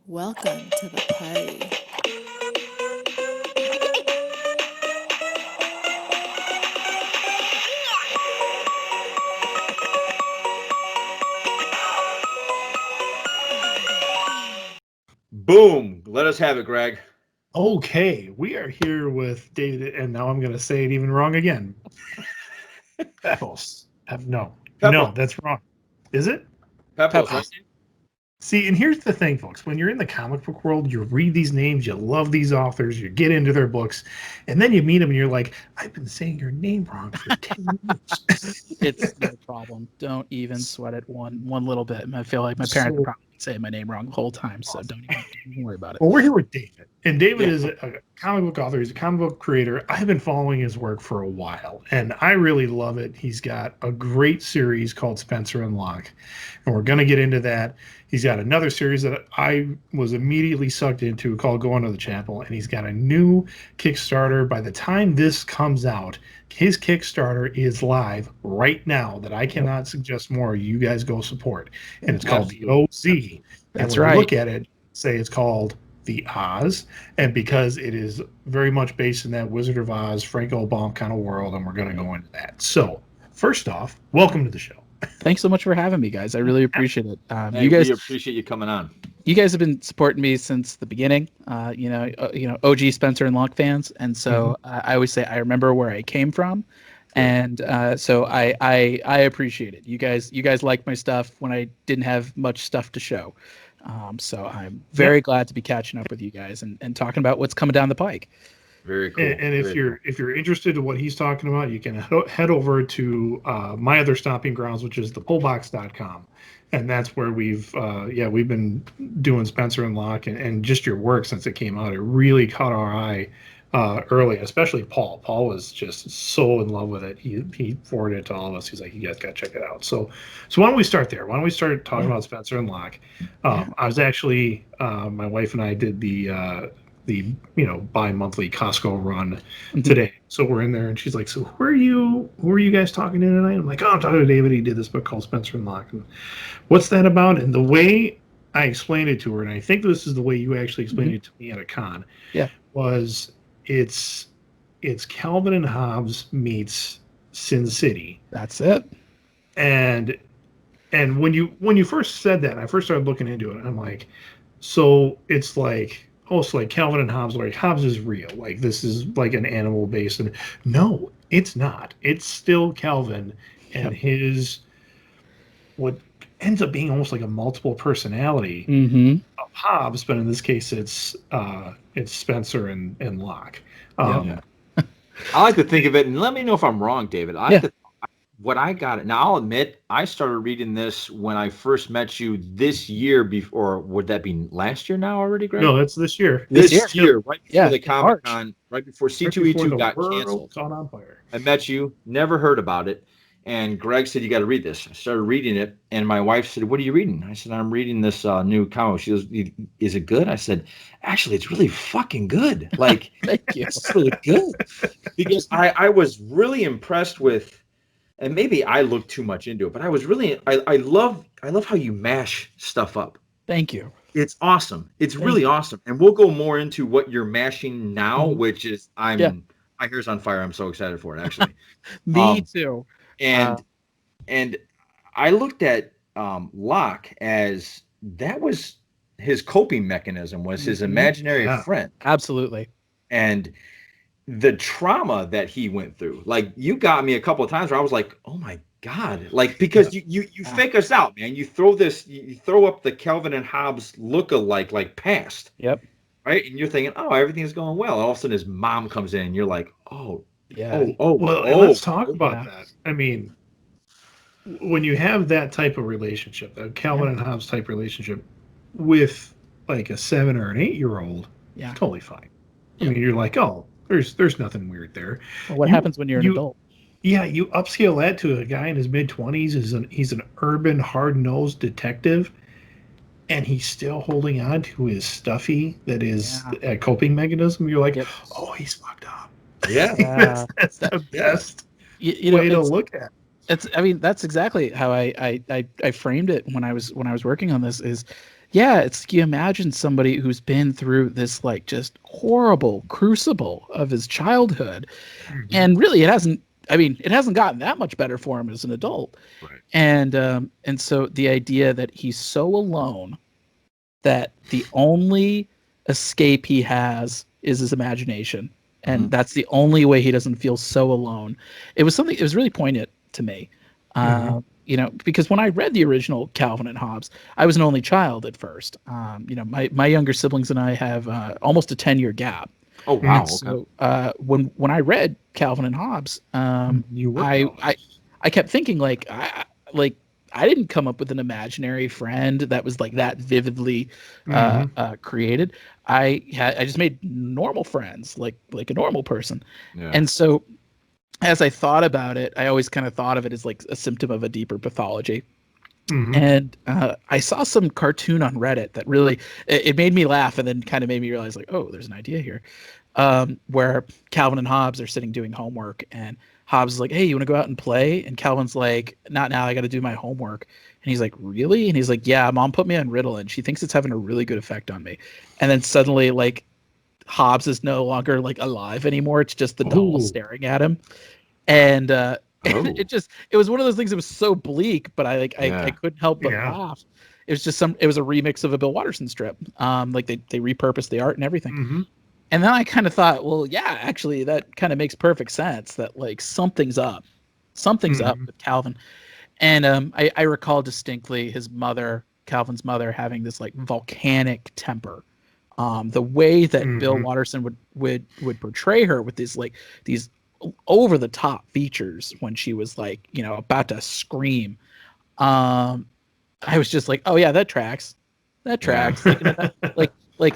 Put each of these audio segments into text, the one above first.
Welcome to the party. Boom. Let us have it, Greg. Okay, we are here with David, and now I'm going to say it even wrong again. Pepose. No, Pepose. that's wrong. Is it? Pepose, right? See, and here's the thing, folks. When you're in the comic book world, you read these names, you love these authors, you get into their books, and then you meet them and you're like, I've been saying your name wrong for 10 years. It's no problem. Don't even sweat it one little bit. I feel like my parents would probably say my name wrong the whole time, so don't even worry about it. Well, we're here with David, and David is a comic book author. He's a comic book creator. I've been following his work for a while, and I really love it. He's got a great series called Spencer and Locke, and we're going to get into that. He's got another series that I was immediately sucked into called Going to the Chapel, and he's got a new Kickstarter. By the time this comes out, his Kickstarter is live right now that I cannot suggest more. You guys go support. And it's called the O.Z. That's and when right. you look at it, say it's called the Oz, and because it is very much based in that Wizard of Oz, Frank Baum kind of world, and we're going to go into that. So, first off, welcome to the show. Thanks so much for having me, guys. I really appreciate it. Hey, we appreciate you coming on. You guys have been supporting me since the beginning. OG Spencer and Locke fans, and so I always say I remember where I came from, and so I appreciate it. You guys liked my stuff when I didn't have much stuff to show. So I'm very glad to be catching up with you guys and talking about what's coming down the pike. Very cool. And if you're interested in what he's talking about, you can head over to my other stomping grounds, which is thepullbox.com. And that's where we've been doing Spencer and Locke and just your work since it came out. It really caught our eye early, especially Paul. Paul was just so in love with it. He forwarded it to all of us. He's like, you guys got to check it out. So why don't we start there? Why don't we start talking about Spencer and Locke? I was actually, my wife and I did the bi-monthly Costco run today. So we're in there and she's like, so who are you guys talking to tonight? I'm like, I'm talking to David. He did this book called Spencer and Locke. And what's that about? And the way I explained it to her, and I think this is the way you actually explained it to me at a con, was it's Calvin and Hobbes meets Sin City. That's it. And when you first said that, and I first started looking into it, I'm like, so it's like, also like Calvin and Hobbes, like Hobbes is real. Like this is like an animal based. And no, it's not. It's still Calvin and his, what ends up being almost like a multiple personality of Hobbes, but in this case it's Spencer and Locke. I like to think of it, and let me know if I'm wrong, David. What I got it now, I'll admit I started reading this when I first met you this year. Before, would that be last year now already, Greg? No, that's this year. This year, right before the Comic Con, right before C2E2 got canceled. Caught on fire. I met you, never heard about it, and Greg said you got to read this. I started reading it, and my wife said, "What are you reading?" I said, "I'm reading this new comic." She goes, "Is it good?" I said, "Actually, it's really fucking good. Like, Thank you. It's really good." Because I was really impressed with. And maybe I looked too much into it, but I was really I love how you mash stuff up. Thank you. It's awesome. It's really awesome. And we'll go more into what you're mashing now, which is my hair's on fire. I'm so excited for it, actually. Me too. And I looked at Locke as that was his coping mechanism, was his imaginary friend. Absolutely. And the trauma that he went through, like you got me a couple of times where I was like, oh my God, like, because you fake us out, man. You throw up the Calvin and Hobbes look-alike, like past. Yep. Right. And you're thinking, oh, everything's going well. All of a sudden his mom comes in and you're like, oh, let's talk about that. I mean, when you have that type of relationship, a Calvin and Hobbes type relationship with like a 7 or an 8-year-old, totally fine. I mean, you're like, oh, there's nothing weird there. Well, what happens when you're an adult? Yeah, you upscale that to a guy in his mid-20s. He's an urban, hard-nosed detective, and he's still holding on to his stuffy that is a coping mechanism. You're like, oh, he's fucked up. Yeah, that's the best way to look at it. I mean, that's exactly how I framed it when I was working on this. Is yeah, it's you imagine somebody who's been through this like just horrible crucible of his childhood, and really it hasn't gotten that much better for him as an adult. Right. And so the idea that he's so alone that the only escape he has is his imagination, and that's the only way he doesn't feel so alone. It was really poignant to me. Because when I read the original Calvin and Hobbes, I was an only child at first. My younger siblings and I have almost a 10-year gap. Oh wow! And so when I read Calvin and Hobbes, I kept thinking I didn't come up with an imaginary friend that was like that vividly created. I just made normal friends, like a normal person. Yeah. And so as I thought about it, I always kind of thought of it as like a symptom of a deeper pathology. And I saw some cartoon on Reddit that really it made me laugh, and then kind of made me realize like, oh, there's an idea here, where Calvin and Hobbes are sitting doing homework, and Hobbes is like, hey, you want to go out and play? And Calvin's like, not now, I got to do my homework. And he's like, really? And he's like, yeah, Mom put me on Ritalin. She thinks it's having a really good effect on me. And then suddenly, like, Hobbes is no longer like alive anymore. It's just the doll staring at him. And it was one of those things that was so bleak, but I couldn't help but laugh. It was a remix of a Bill Watterson strip. Like they repurposed the art and everything. And then I kind of thought, well, yeah, actually that kind of makes perfect sense, that like something's up with Calvin. And I recall distinctly his mother, Calvin's mother, having this like volcanic temper. The way that Bill Watterson would portray her with these over the top features when she was like, about to scream. I was just like, oh yeah, that tracks. Like,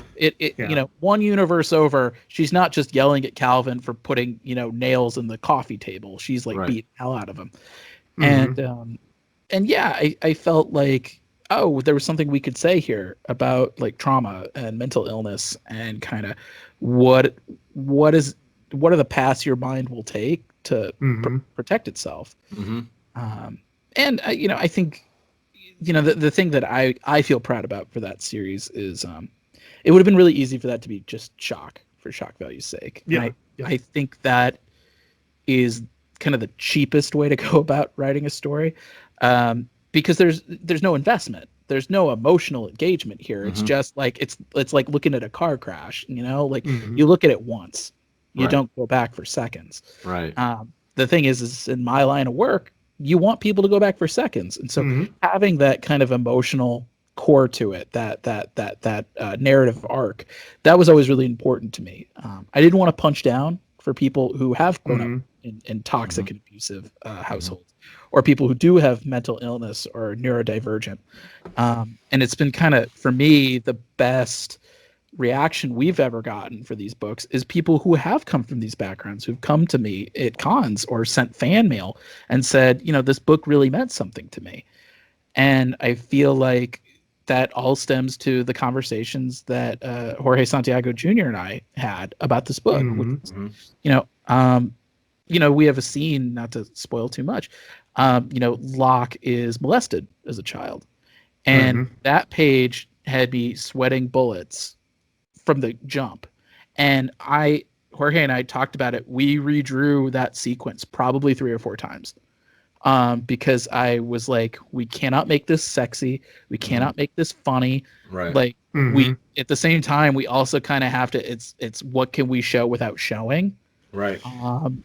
one universe over, she's not just yelling at Calvin for putting, nails in the coffee table. She's like beating the hell out of him. And yeah, I felt like, oh, there was something we could say here about like trauma and mental illness, and kind of what are the paths your mind will take to protect itself. And I think, the thing that I feel proud about for that series is, it would have been really easy for that to be just shock for shock value's sake. I think that is kind of the cheapest way to go about writing a story, because there's no investment, there's no emotional engagement here. It's just like it's like looking at a car crash. You look at it once, you don't go back for seconds. Right. The thing is in my line of work, you want people to go back for seconds, and so having that kind of emotional core to it, that narrative arc, that was always really important to me. I didn't want to punch down for people who have grown up in toxic and abusive households, or people who do have mental illness or neurodivergent. And it's been kind of, for me, the best reaction we've ever gotten for these books is people who have come from these backgrounds, who've come to me at cons or sent fan mail and said, this book really meant something to me. And I feel like that all stems to the conversations that Jorge Santiago Jr. and I had about this book. We have a scene, not to spoil too much, Locke is molested as a child. And that page had me sweating bullets from the jump. And Jorge and I talked about it. We redrew that sequence probably 3 or 4 times. Because I was like, we cannot make this sexy. We cannot make this funny. Right. Like we, at the same time, we also kind of have to, it's what can we show without showing? Right. And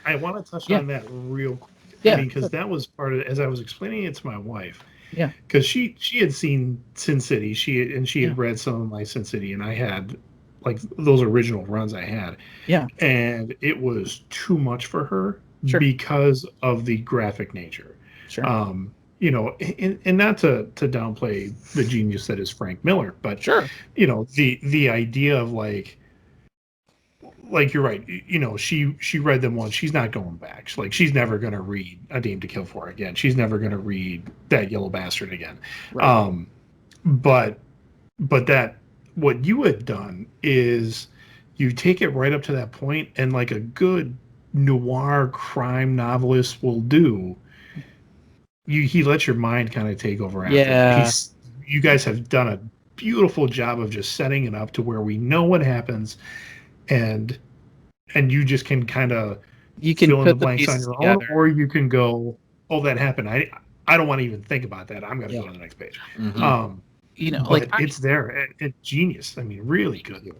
I want to touch on that real quick. Yeah. Because that was part of it, as I was explaining it to my wife. Yeah. Because she had seen Sin City. She had read some of my Sin City, and I had like those original runs I had. Yeah. And it was too much for her. Sure. Because of the graphic nature. Sure. And not to downplay the genius that is Frank Miller, but sure. The idea of like you're right. She read them once. She's not going back. She's never going to read A Dame to Kill For again. She's never going to read That Yellow Bastard again. Right. But that what you had done is you take it right up to that point, and like a good noir crime novelist will do, he lets your mind kind of take over after. you guys have done a beautiful job of just setting it up to where we know what happens, and you just can kind of You can fill in the put the blanks on pieces your own, together. or you can go, oh, that happened. I don't want to even think about that. I'm going to go to the next page. Mhm. But it's there. And genius. I mean, really good.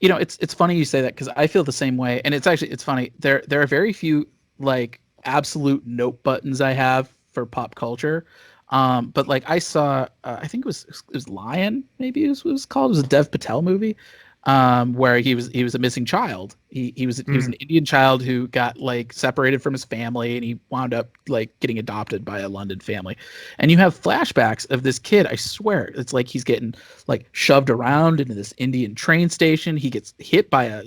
It's funny you say that, because I feel the same way, and it's funny. There are very few like absolute note buttons I have for pop culture. But like I saw, I think it was Lion, maybe it was called. It was a Dev Patel movie, where he was a missing child. He was an Indian child who got like separated from his family, and he wound up like getting adopted by a London family. And you have flashbacks of this kid. I swear, it's like he's getting like shoved around into this Indian train station. He gets hit by a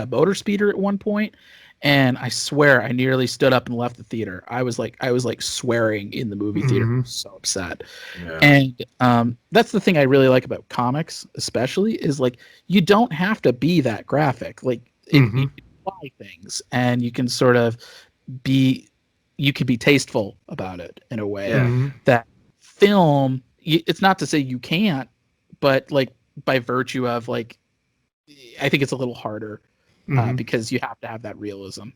motor speeder at one point. And I swear I nearly stood up and left the theater. I was like swearing in the movie theater. I was so upset. Yeah. And that's the thing I really like about comics, especially, is like you don't have to be that graphic. Like you can apply things, and you can sort of be tasteful about it in a way that film. It's not to say you can't, but like by virtue of like, I think it's a little harder. Because you have to have that realism.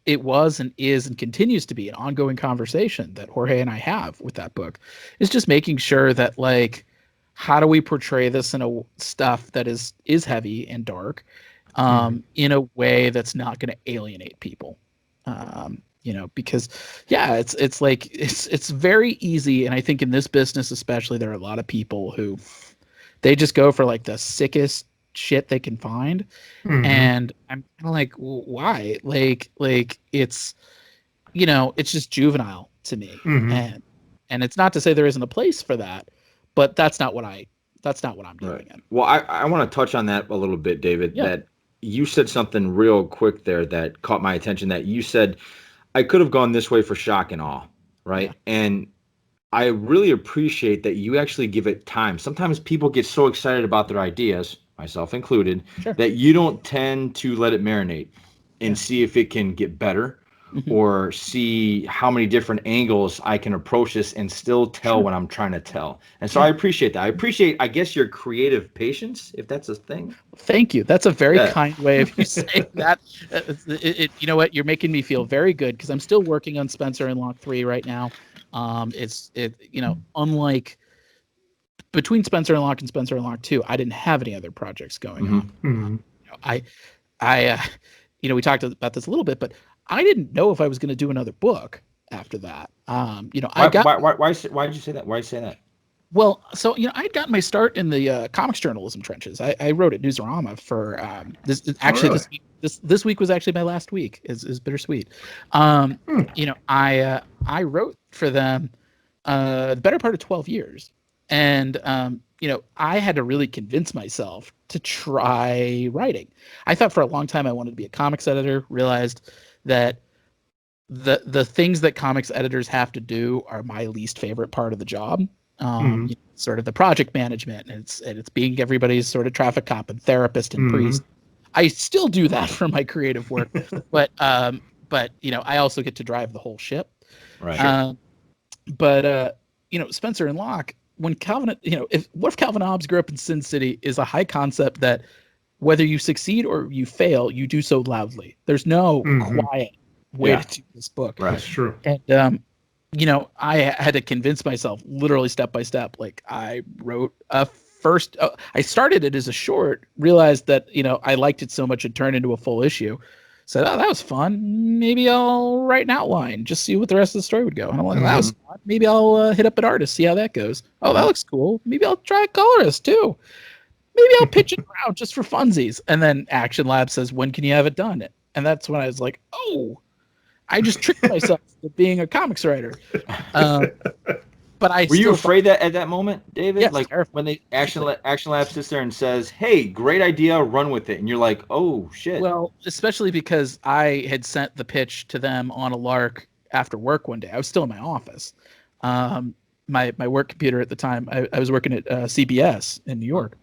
It was and is and continues to be an ongoing conversation that Jorge and I have with that book. Is just making sure that like, how do we portray this in a stuff that is heavy and dark, in a way that's not going to alienate people. Because it's like it's very easy, and I think in this business especially, there are a lot of people who they just go for like the sickest shit they can find. And I'm kind of like, well, why? Like it's it's just juvenile to me. And it's not to say there isn't a place for that, but that's not what I'm doing. Right. Well, I want to touch on that a little bit, David. That you said something real quick there that caught my attention. That you said, I could have gone this way for shock and awe, right? Yeah. And I really appreciate that you actually give it time. Sometimes people get so excited about their ideas, myself included, that you don't tend to let it marinate and see if it can get better, or see how many different angles I can approach this and still tell what I'm trying to tell. And so I appreciate that. I appreciate, I guess, your creative patience, if that's a thing. Thank you. That's a very kind way of you saying that. You know what? You're making me feel very good, because I'm still working on Spencer and Locke 3 right now. Unlike between Spencer and Locke 2, I didn't have any other projects going on. We talked about this a little bit, but I didn't know if I was going to do another book after that. Why did you say that? Why did you say that? Well, so I'd gotten my start in the comics journalism trenches. I wrote at Newsarama for this. Actually, really? This week was actually my last week. Is bittersweet. I wrote for them the better part of 12 years, and I had to really convince myself to try writing. I thought for a long time I wanted to be a comics editor. Realized that the things that comics editors have to do are my least favorite part of the job. Sort of the project management, and it's being everybody's sort of traffic cop and therapist and priest. I still do that for my creative work, but I also get to drive the whole ship. Right. Spencer and Locke, what if Calvin Hobbes grew up in Sin City, is a high concept that whether you succeed or you fail, you do so loudly. There's no quiet way to do this book. Right. That's true. And I had to convince myself literally step by step. Like I wrote I started it as a short, realized that, I liked it so much it turned into a full issue. Said, oh, that was fun. Maybe I'll write an outline, just see what the rest of the story would go. And I'm like, that was fun. Maybe I'll hit up an artist, see how that goes. Oh, that looks cool. Maybe I'll try a colorist too. Maybe I'll pitch it around just for funsies. And then Action Lab says, when can you have it done? And that's when I was like, oh, I just tricked myself into being a comics writer. But were you afraid that at that moment, David? Yes, like when the Action Lab sits there and says, "Hey, great idea, run with it," and you're like, "Oh shit." Well, especially because I had sent the pitch to them on a lark after work one day. I was still in my office. My work computer at the time. I was working at CBS in New York,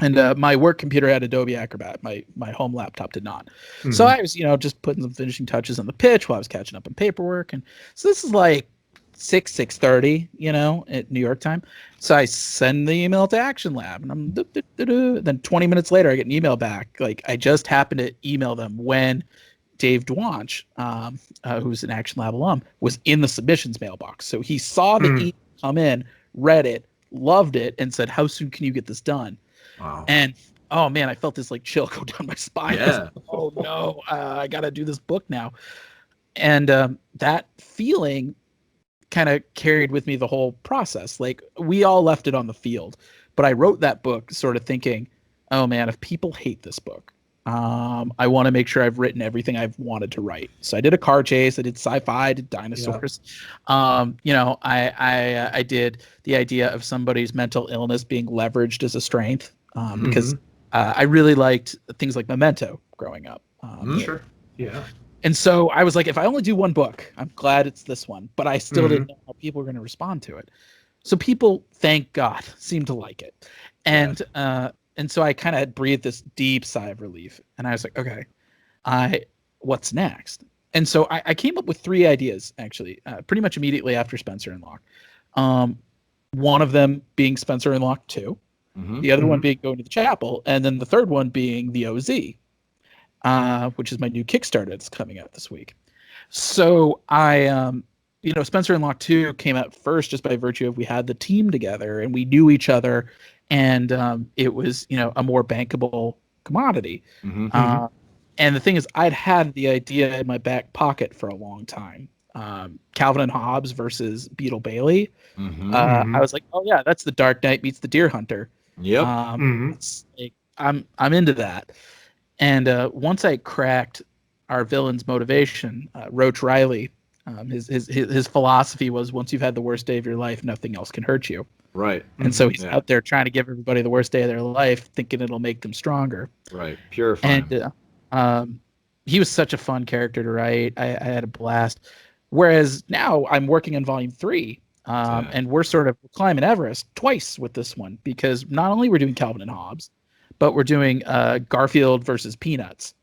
And my work computer had Adobe Acrobat. My home laptop did not. So I was, just putting some finishing touches on the pitch while I was catching up on paperwork. And so this is like 6:30, at New York time. So I send the email to Action Lab, and then 20 minutes later, I get an email back. Like, I just happened to email them when Dave Dwanch, who's an Action Lab alum, was in the submissions mailbox. So he saw the email come in, read it, loved it, and said, "How soon can you get this done?" Wow. And oh man, I felt this like chill go down my spine. Yeah. I was like, oh no, I got to do this book now. And that feeling kind of carried with me the whole process. Like, we all left it on the field, but I wrote that book sort of thinking, oh man, if people hate this book, I want to make sure I've written everything I've wanted to write. So I did a car chase, I did sci-fi, I did dinosaurs. Yeah. I did the idea of somebody's mental illness being leveraged as a strength, because I really liked things like Memento growing up. Sure. Yeah. And so I was like, if I only do one book, I'm glad it's this one, but I still didn't know how people were going to respond to it. So people, thank God, seemed to like it. And so I kind of breathed this deep sigh of relief, and I was like, okay, what's next? And so I came up with 3 ideas, actually, pretty much immediately after Spencer and Locke. One of them being Spencer and Locke 2, the other one being Going to the Chapel, and then the third one being the O.Z, which is my new Kickstarter that's coming out this week. So Spencer and Locke 2 came out first just by virtue of we had the team together and we knew each other, and it was, a more bankable commodity. And the thing is, I'd had the idea in my back pocket for a long time. Calvin and Hobbes versus Beetle Bailey. I was like, oh yeah, that's the Dark Knight meets the Deer Hunter. Yep. It's like, I'm into that. And once I cracked our villain's motivation, Roach Riley, his philosophy was, once you've had the worst day of your life, nothing else can hurt you. Right. And so he's out there trying to give everybody the worst day of their life, thinking it'll make them stronger. Right. Purifying. And he was such a fun character to write. I had a blast. Whereas now I'm working on volume 3, and we're sort of climbing Everest twice with this one, because not only we're doing Calvin and Hobbes, but we're doing Garfield versus Peanuts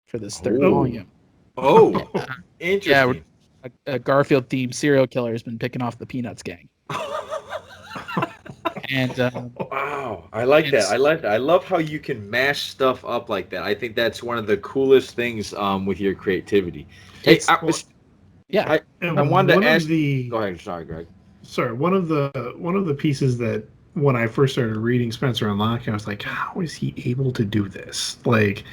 for this third volume. Oh, interesting. Yeah, a Garfield themed serial killer has been picking off the Peanuts gang. And wow, I like that. I love how you can mash stuff up like that. I think that's one of the coolest things with your creativity. Hey, I wanted to ask. Go ahead. Sorry, Greg. Sorry, one of the pieces that, when I first started reading Spencer and Locke, I was like, how is he able to do this? Like,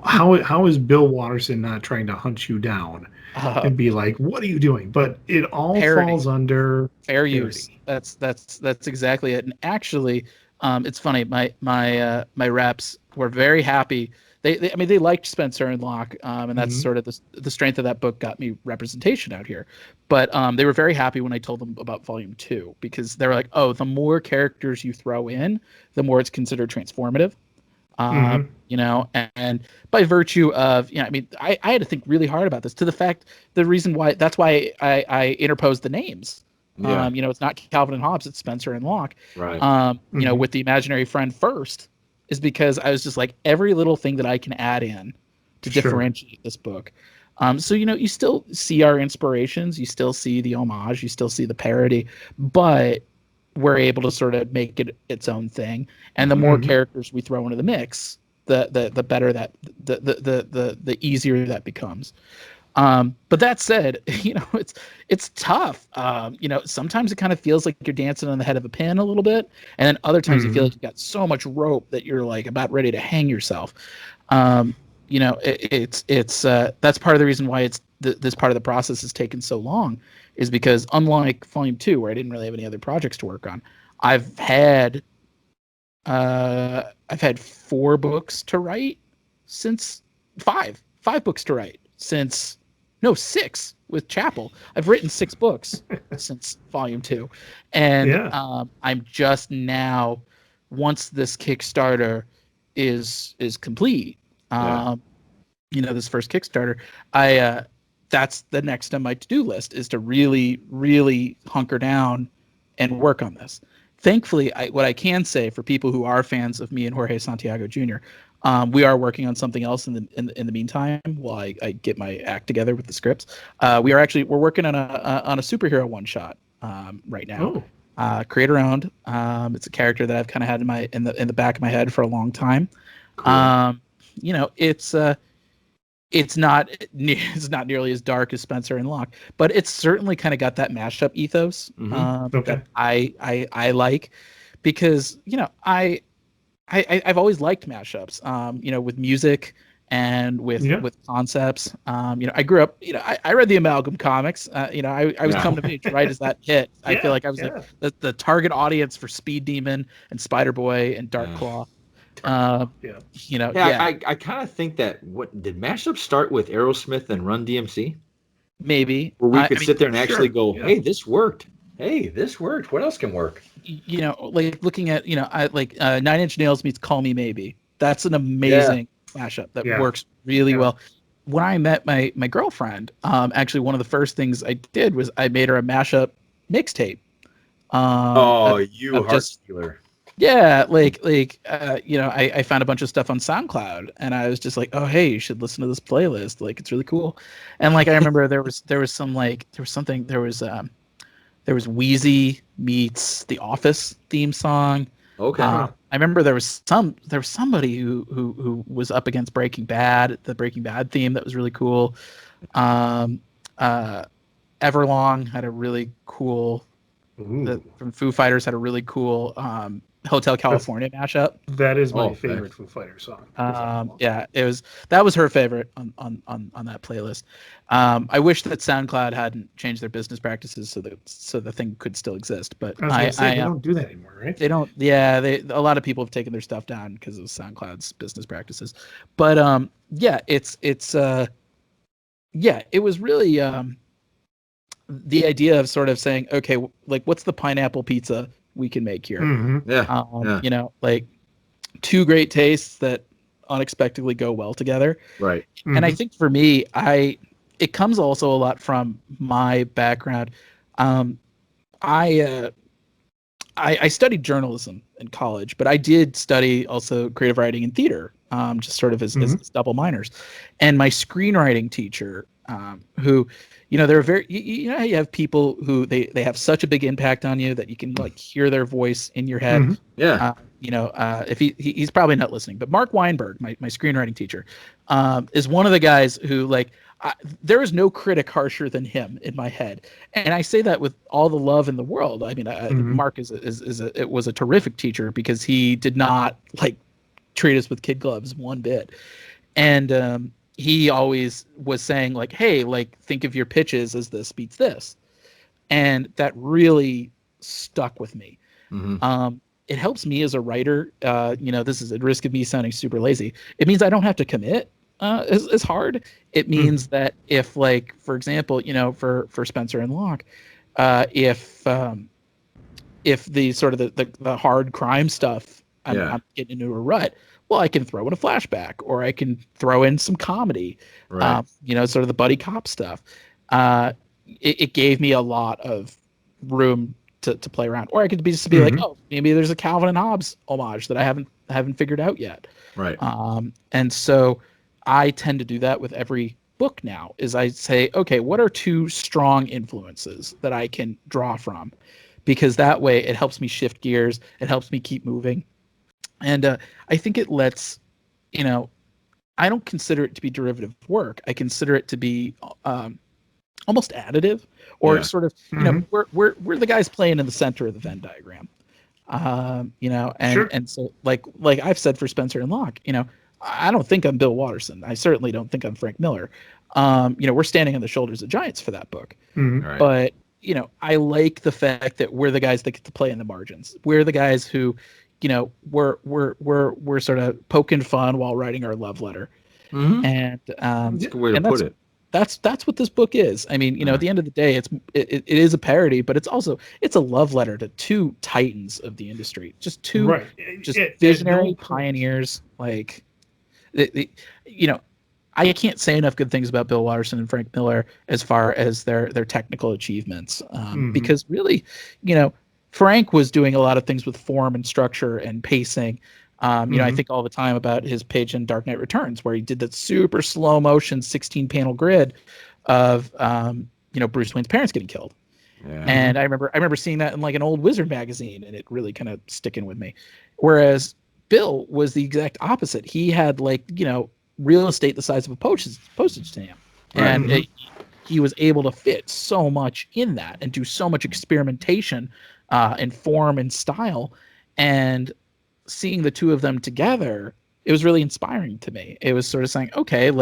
how is Bill Watterson not trying to hunt you down and be like, what are you doing? But it all falls under fair use. That's exactly it. And actually, it's funny. My reps were very happy. They liked Spencer and Locke, and that's sort of the strength of that book got me representation out here. But they were very happy when I told them about volume 2, because they were like, oh, the more characters you throw in, the more it's considered transformative. And by virtue of, I had to think really hard about this, to the fact, that's why I interposed the names. Yeah. It's not Calvin and Hobbes, it's Spencer and Locke. Right. With the imaginary friend first, is because I was just like, every little thing that I can add in to differentiate this book. So, you still see our inspirations, you still see the homage, you still see the parody, but we're able to sort of make it its own thing. And the more characters we throw into the mix, the better that, the easier that becomes. But that said, it's tough. Sometimes it kind of feels like you're dancing on the head of a pin a little bit, and then other times you feel like you've got so much rope that you're like about ready to hang yourself. It's that's part of the reason why this part of the process has taken so long, is because unlike volume 2, where I didn't really have any other projects to work on, I've had 4 books to write since 5 books to write since. No, 6 with Chapel. I've written 6 books since volume 2. And I'm just now, once this Kickstarter is complete, this first Kickstarter, that's the next on my to-do list, is to really, really hunker down and work on this. thankfully, what I can say for people who are fans of me and Jorge Santiago Jr., we are working on something else in the meantime while I get my act together with the scripts. We're working on a superhero one shot right now. Creator owned. It's a character that I've kind of had in the back of my head for a long time. Cool. It's not nearly as dark as Spencer and Locke, but it's certainly kind of got that mashup ethos that I like, because I've always liked mashups, with music and with concepts. I grew up, I read the Amalgam comics. I was coming to age right as that hit. I feel like I was like the target audience for Speed Demon and Spider Boy and Dark Claw. I kind of think that what did mashup start with Aerosmith and Run DMC? Maybe where we could sit there and actually go, hey, this worked. Hey, this worked. What else can work? Like looking at 9 Inch Nails meets Call Me Maybe. That's an amazing mashup that works really well. When I met my girlfriend, actually one of the first things I did was I made her a mashup mixtape. Heart stealer. Yeah, I found a bunch of stuff on SoundCloud, and I was just like, oh, hey, you should listen to this playlist. Like, it's really cool. And I remember there was Wheezy meets The Office theme song. Okay. I remember there was somebody who was up against Breaking Bad, the Breaking Bad theme that was really cool. Everlong had a really cool. From Foo Fighters had a really cool Hotel California mashup. That is my favorite Foo Fighters song. That was her favorite on that playlist. I wish that SoundCloud hadn't changed their business practices so the thing could still exist. But they don't do that anymore, right? They don't. Yeah, a lot of people have taken their stuff down because of SoundCloud's business practices. But it was really the idea of sort of saying, okay, like, what's the pineapple pizza we can make here? Two great tastes that unexpectedly go well together. Right. And I think for me, it comes also a lot from my background. I studied journalism in college, but I did study also creative writing and theater, just sort of as double minors. And my screenwriting teacher, who, they're very, you have people who they have such a big impact on you that you can like hear their voice in your head. If he's probably not listening, but Mark Weinberg, my screenwriting teacher, is one of the guys who there is no critic harsher than him in my head. And I say that with all the love in the world. I mean, Mark was a terrific teacher because he did not treat us with kid gloves one bit. And, he always was saying hey, think of your pitches as this beats this. And that really stuck with me. It helps me as a writer. This is at risk of me sounding super lazy. It means I don't have to commit as hard. It means that if for example, for Spencer and Locke, if the sort of the hard crime stuff, I'm getting into a rut, well, I can throw in a flashback, or I can throw in some comedy, right. Sort of the buddy cop stuff. It gave me a lot of room to play around, or I could just be like, oh, maybe there's a Calvin and Hobbes homage that I haven't figured out yet. Right. And so I tend to do that with every book now. Is I say, okay, what are two strong influences that I can draw from? Because that way it helps me shift gears. It helps me keep moving. And I think it lets, I don't consider it to be derivative work. I consider it to be almost additive, or sort of, we're the guys playing in the center of the Venn diagram. And so like I've said for Spencer and Locke, I don't think I'm Bill Watterson. I certainly don't think I'm Frank Miller. We're standing on the shoulders of giants for that book. Right. But, I like the fact that we're the guys that get to play in the margins. We're the guys who, we're sort of poking fun while writing our love letter. And that's a good way to put it. That's what this book is. I mean, at the end of the day, it is a parody, but it's a love letter to two titans of the industry, just two visionary pioneers. I can't say enough good things about Bill Watterson and Frank Miller as far as their technical achievements, because really, Frank was doing a lot of things with form and structure and pacing. I think all the time about his page in Dark Knight Returns, where he did that super slow motion 16 panel grid of Bruce Wayne's parents getting killed. Yeah. And I remember seeing that in like an old Wizard magazine, and it really kind of sticking with me. Whereas Bill was the exact opposite. He had real estate the size of a postage stamp, and he was able to fit so much in that and do so much experimentation in form and style. And seeing the two of them together, it was really inspiring to me. It was sort of saying, okay,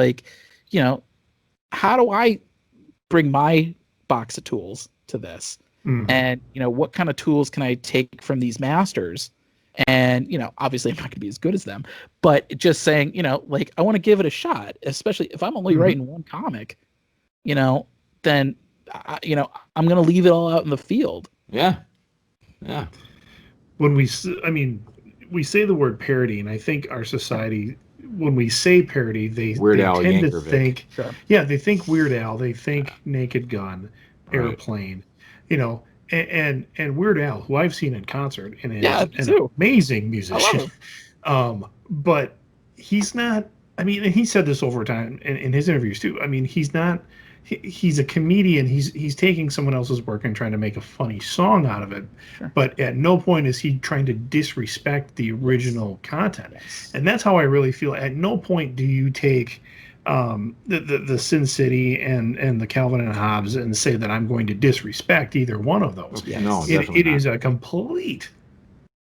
how do I bring my box of tools to this? And what kind of tools can I take from these masters? And obviously I'm not going to be as good as them, but just saying, I want to give it a shot, especially if I'm only writing one comic, then I'm going to leave it all out in the field. Yeah. When we say the word parody, and I think our society, when we say parody, they tend to think, they think Weird Al, they think Naked Gun, Airplane, and Weird Al, who I've seen in concert, and is an amazing musician. But he's not. And he said this over time in his interviews too. He's not. He's a comedian. He's taking someone else's work and trying to make a funny song out of it. Sure. But at no point is he trying to disrespect the original content. Yes. And that's how I really feel. At no point do you take the Sin City and the Calvin and Hobbes and say that I'm going to disrespect either one of those. Okay. No, it is a complete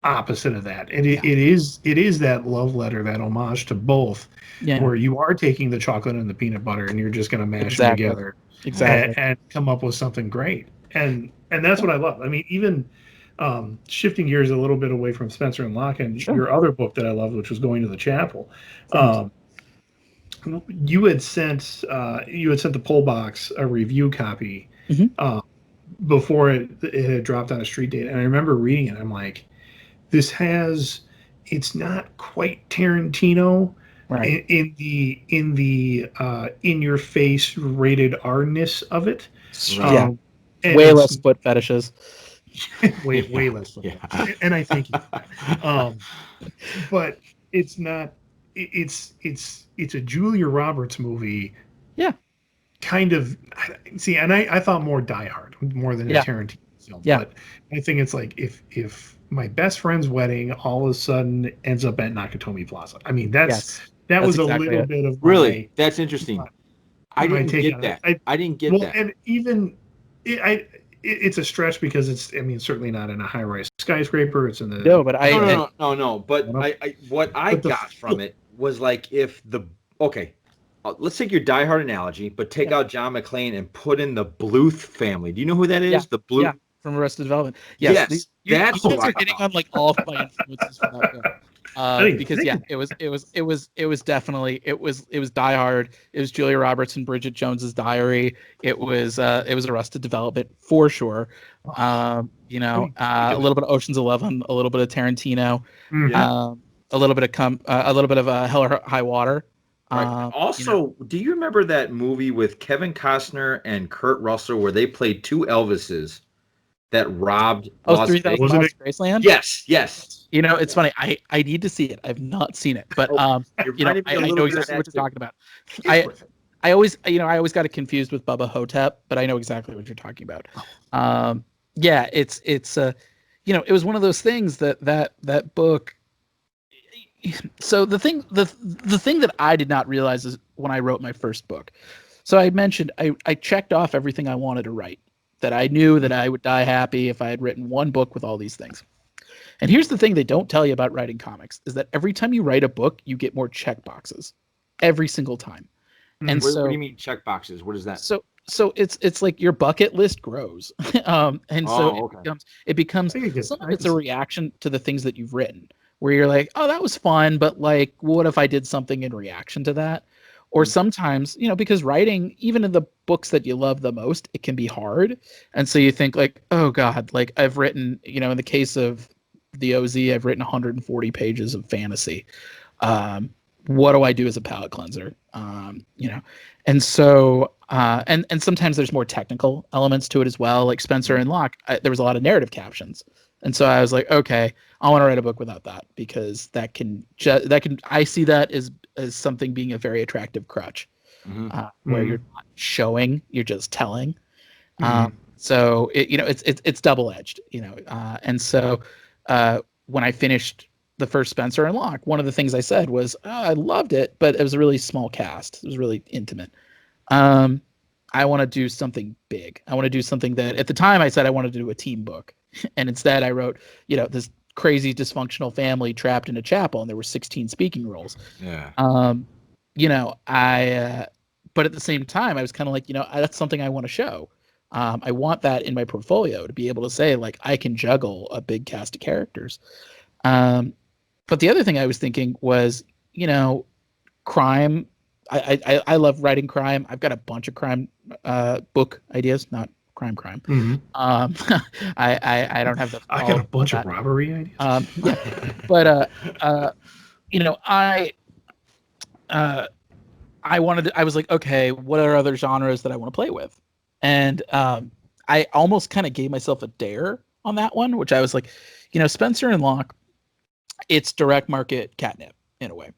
opposite of that. And it is that love letter, that homage to both. Yeah. Where you are taking the chocolate and the peanut butter and you're just going to mash them together and come up with something great. And that's what I love. Even shifting gears a little bit away from Spencer and Locke and your other book that I loved, which was Going to the Chapel. You had sent the Pull Box a review copy before it had dropped on a street date. And I remember reading it. I'm like, it's not quite Tarantino. Right. In the in your face rated R-ness of it. Way less foot fetishes. way less foot fetishes. And I think but it's not it's a Julia Roberts movie. Yeah. Kind of and I thought more Die Hard more than a Tarantino film. Yeah. But I think it's like if my best friend's wedding all of a sudden ends up at Nakatomi Plaza. That was exactly a little bit of really. That's interesting. I didn't get that. I didn't get that. And even it's a stretch because it's. Certainly not in a high-rise skyscraper. It's in the no. But But what I got from it was like let's take your Die Hard analogy, but take out John McClane and put in the Bluth family. Do you know who that is? Yeah. The Bluth from Arrested Development. Yes, that's you guys are hitting on like all of my influences for that film. Because it was definitely Die Hard. It was Julia Roberts and Bridget Jones's Diary. It was Arrested Development for sure. A little bit of Ocean's 11, a little bit of Tarantino, a little bit of Hell or High Water. Right. Also, do you remember that movie with Kevin Costner and Kurt Russell where they played two Elvises that robbed Las 3,000 Miles to Graceland? Yes. It's funny. I need to see it. I've not seen it, but I know exactly what you're talking about. I always got it confused with Bubba Hotep, but I know exactly what you're talking about. It was one of those things that book. So the thing that I did not realize is when I wrote my first book. So I mentioned I checked off everything I wanted to write. That I knew that I would die happy if I had written one book with all these things. And here's the thing they don't tell you about writing comics is that every time you write a book, you get more check boxes every single time. And what do you mean check boxes? What is that? So it's like your bucket list grows. It becomes some of it's a reaction to the things that you've written where you're like, oh, that was fun. But like, what if I did something in reaction to that? Or sometimes, because writing, even in the books that you love the most, it can be hard. And so you think like, oh God, like I've written, in the case of the O.Z, I've written 140 pages of fantasy. What do I do as a palate cleanser? And so, and sometimes there's more technical elements to it as well. Like Spencer and Locke, there was a lot of narrative captions And so I was like, okay, I want to write a book without that, because I see that as something being a very attractive crutch, where you're not showing, you're just telling. So it's double edged, and so when I finished the first Spencer and Locke, one of the things I said was, I loved it, but it was a really small cast. It was really intimate. I want to do something big. I want to do something that, at the time, I said I wanted to do a team book, and instead I wrote, this crazy dysfunctional family trapped in a chapel, and there were 16 speaking roles. Yeah. But at the same time, I was kind of like, that's something I want to show. I want that in my portfolio, to be able to say, like, I can juggle a big cast of characters. But the other thing I was thinking was, crime. I love writing crime. I've got a bunch of crime book ideas, not crime. I don't have the. I got a bunch of robbery ideas. Yeah, but I was like, okay, what are other genres that I want to play with? And I almost kind of gave myself a dare on that one, which I was like, Spencer and Locke, it's direct market catnip in a way.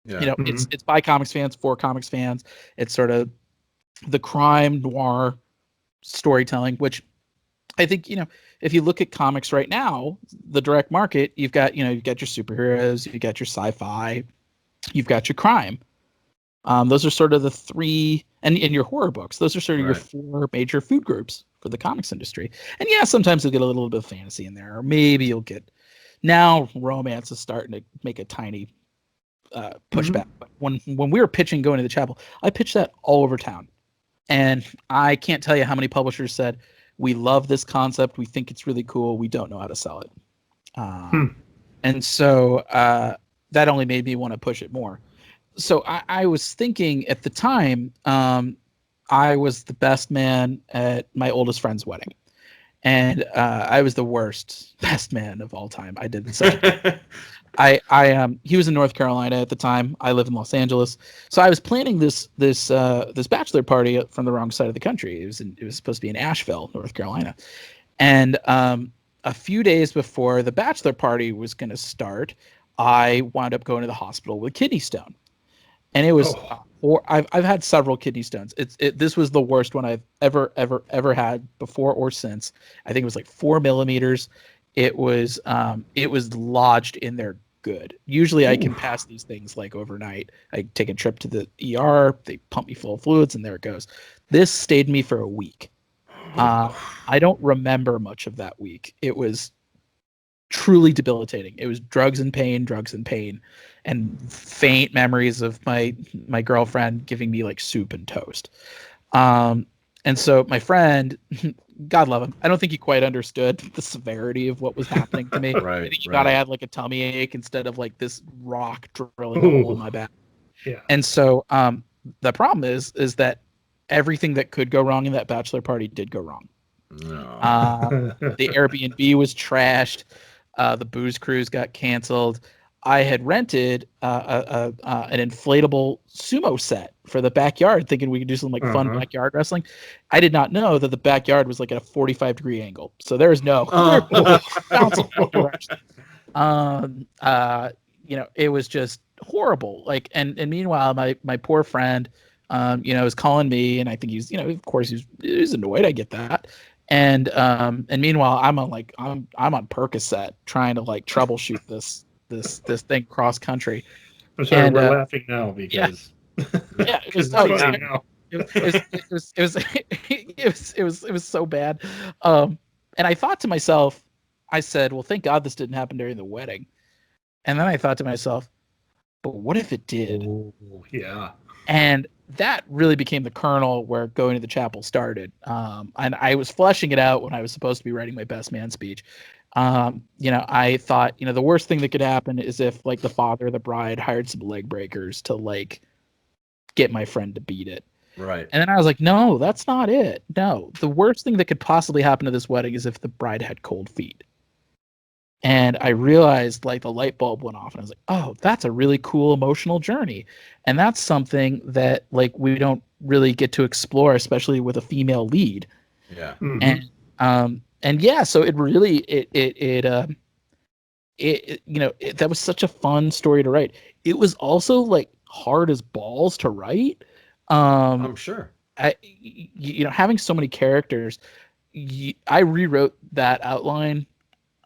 Yeah. It's by comics fans, for comics fans. It's sort of the crime noir storytelling, which I think, if you look at comics right now, the direct market, you've got your superheroes, you've got your sci-fi, you've got your crime. Those are sort of the three, and in your horror books, those are sort of your four major food groups for the comics industry. And yeah, sometimes you'll get a little bit of fantasy in there, or maybe you'll get, now romance is starting to make a tiny pushback. But when we were pitching Going to the Chapel, I pitched that all over town. And I can't tell you how many publishers said, we love this concept, we think it's really cool, we don't know how to sell it. And so that only made me want to push it more. So I was thinking at the time, I was the best man at my oldest friend's wedding. And I was the worst best man of all time. I did such he was in North Carolina at the time. I live in Los Angeles. So I was planning this bachelor party from the wrong side of the country. It was supposed to be in Asheville, North Carolina. And a few days before the bachelor party was going to start, I wound up going to the hospital with kidney stone. And it was, I've had several kidney stones. This was the worst one I've ever had before or since. I think it was like 4 millimeters. It was lodged in there good. Usually I can pass these things like overnight. I take a trip to the ER, they pump me full of fluids, and there it goes. This stayed me for a week. I don't remember much of that week. It was truly debilitating. It was drugs and pain, and faint memories of my girlfriend giving me like soup and toast. And so my friend, God love him, I don't think he quite understood the severity of what was happening to me. I think he thought I had like a tummy ache instead of like this rock drilling a hole in my back. Yeah. And so the problem is that everything that could go wrong in that bachelor party did go wrong. No. The Airbnb was trashed. The booze cruise got canceled. I had rented an inflatable sumo set for the backyard, thinking we could do some like fun backyard wrestling. I did not know that the backyard was like at a 45-degree angle, so there was no bouncing direction. It was just horrible. Like, and meanwhile, my poor friend, was calling me, and I think he's, of course he's annoyed. I get that. And meanwhile, I'm on Percocet trying to like troubleshoot this thing cross country. I'm sorry, we're laughing now because it was it was so bad. And I thought to myself, I said, well, thank God this didn't happen during the wedding. And then I thought to myself, but what if it did? Ooh, yeah. And that really became the kernel where Going to the Chapel started. And I was fleshing it out when I was supposed to be writing my best man speech. I thought, the worst thing that could happen is if like the father of the bride hired some leg breakers to like get my friend to beat it. Right. And then I was like, no, that's not it. No, the worst thing that could possibly happen to this wedding is if the bride had cold feet. And I realized like the light bulb went off and I was like, oh, that's a really cool emotional journey. And that's something that like we don't really get to explore, especially with a female lead. Yeah. Mm-hmm. yeah, so it really that was such a fun story to write. It was also like hard as balls to write. I'm sure. Having so many characters, I rewrote that outline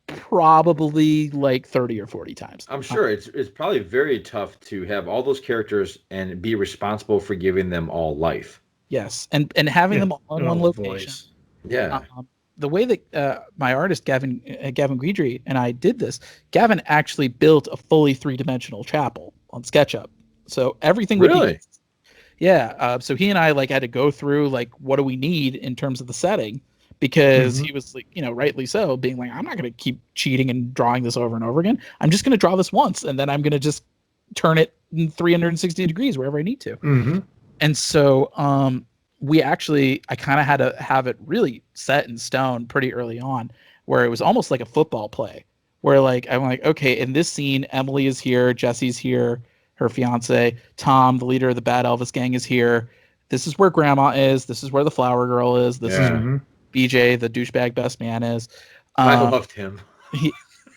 probably like 30 or 40 times. I'm sure it's probably very tough to have all those characters and be responsible for giving them all life. Yes, and having them all in one location. Voice. Yeah. The way that my artist Gavin Guidry and I did this, Gavin actually built a fully 3-dimensional chapel on SketchUp. So everything would Really? be, yeah. So he and I like had to go through like what do we need in terms of the setting, because he was like, rightly so, being like, I'm not going to keep cheating and drawing this over and over again. I'm just going to draw this once, and then I'm going to just turn it 360 degrees wherever I need to. Mm-hmm. And so I kind of had to have it really set in stone pretty early on, where it was almost like a football play, where like I'm like, okay, in this scene, Emily is here, Jesse's here, her fiance, Tom, the leader of the Bad Elvis gang, is here. This is where Grandma is. This is where the flower girl is. This is where BJ, the douchebag best man, is. I loved him.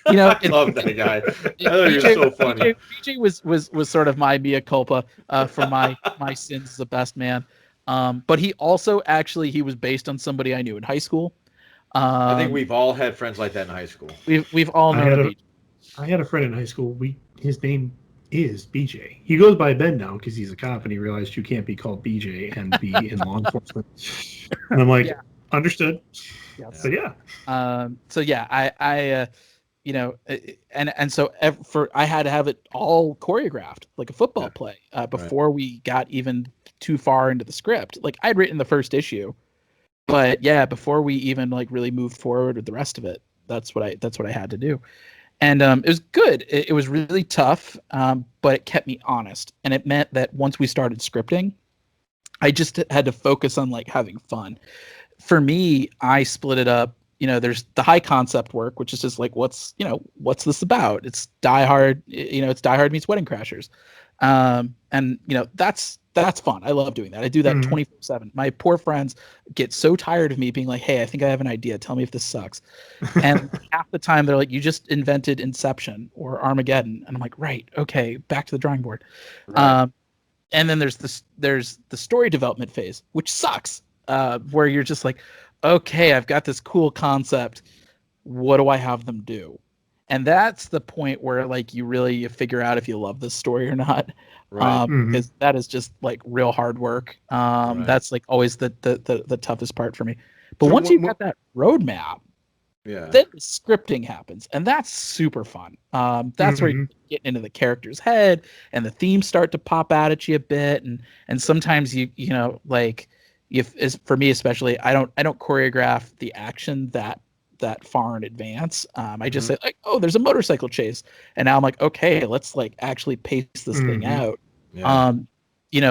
I love that guy. I thought he was so funny. BJ was sort of my mea culpa for my sins as a best man. But he also he was based on somebody I knew in high school. I think we've all had friends like that in high school. We've all known I had a friend in high school. His name is BJ. He goes by Ben now because he's a cop, and he realized you can't be called BJ and be in law enforcement. And I'm like, understood. Yes. But yeah. So yeah, I I had to have it all choreographed like a football play before we got even too far into the script. Like I'd written the first issue, but yeah, before we even like really moved forward with the rest of it, that's what I had to do. And it was good. It was really tough, but it kept me honest. And it meant that once we started scripting, I just had to focus on like having fun. For me, I split it up. There's the high concept work, which is just like, what's this about? It's Die Hard, it's Die Hard meets Wedding Crashers. And that's fun. I love doing that. I do that 24/7. My poor friends get so tired of me being like, hey, I think I have an idea. Tell me if this sucks. And half the time they're like, you just invented Inception or Armageddon. And I'm like, right. Okay. Back to the drawing board. Right. And then there's the story development phase, which sucks, where you're just like, okay, I've got this cool concept. What do I have them do? And that's the point where like you figure out if you love this story or not. Right. Because that is just like real hard work. That's like always the toughest part for me. But so once you've got that roadmap, then the scripting happens, and that's super fun. That's where you get into the character's head, and the themes start to pop out at you a bit, and sometimes for me especially, I don't choreograph the action that far in advance. I just say like, oh, there's a motorcycle chase, and now I'm like, okay, let's like actually pace this thing out. Yeah.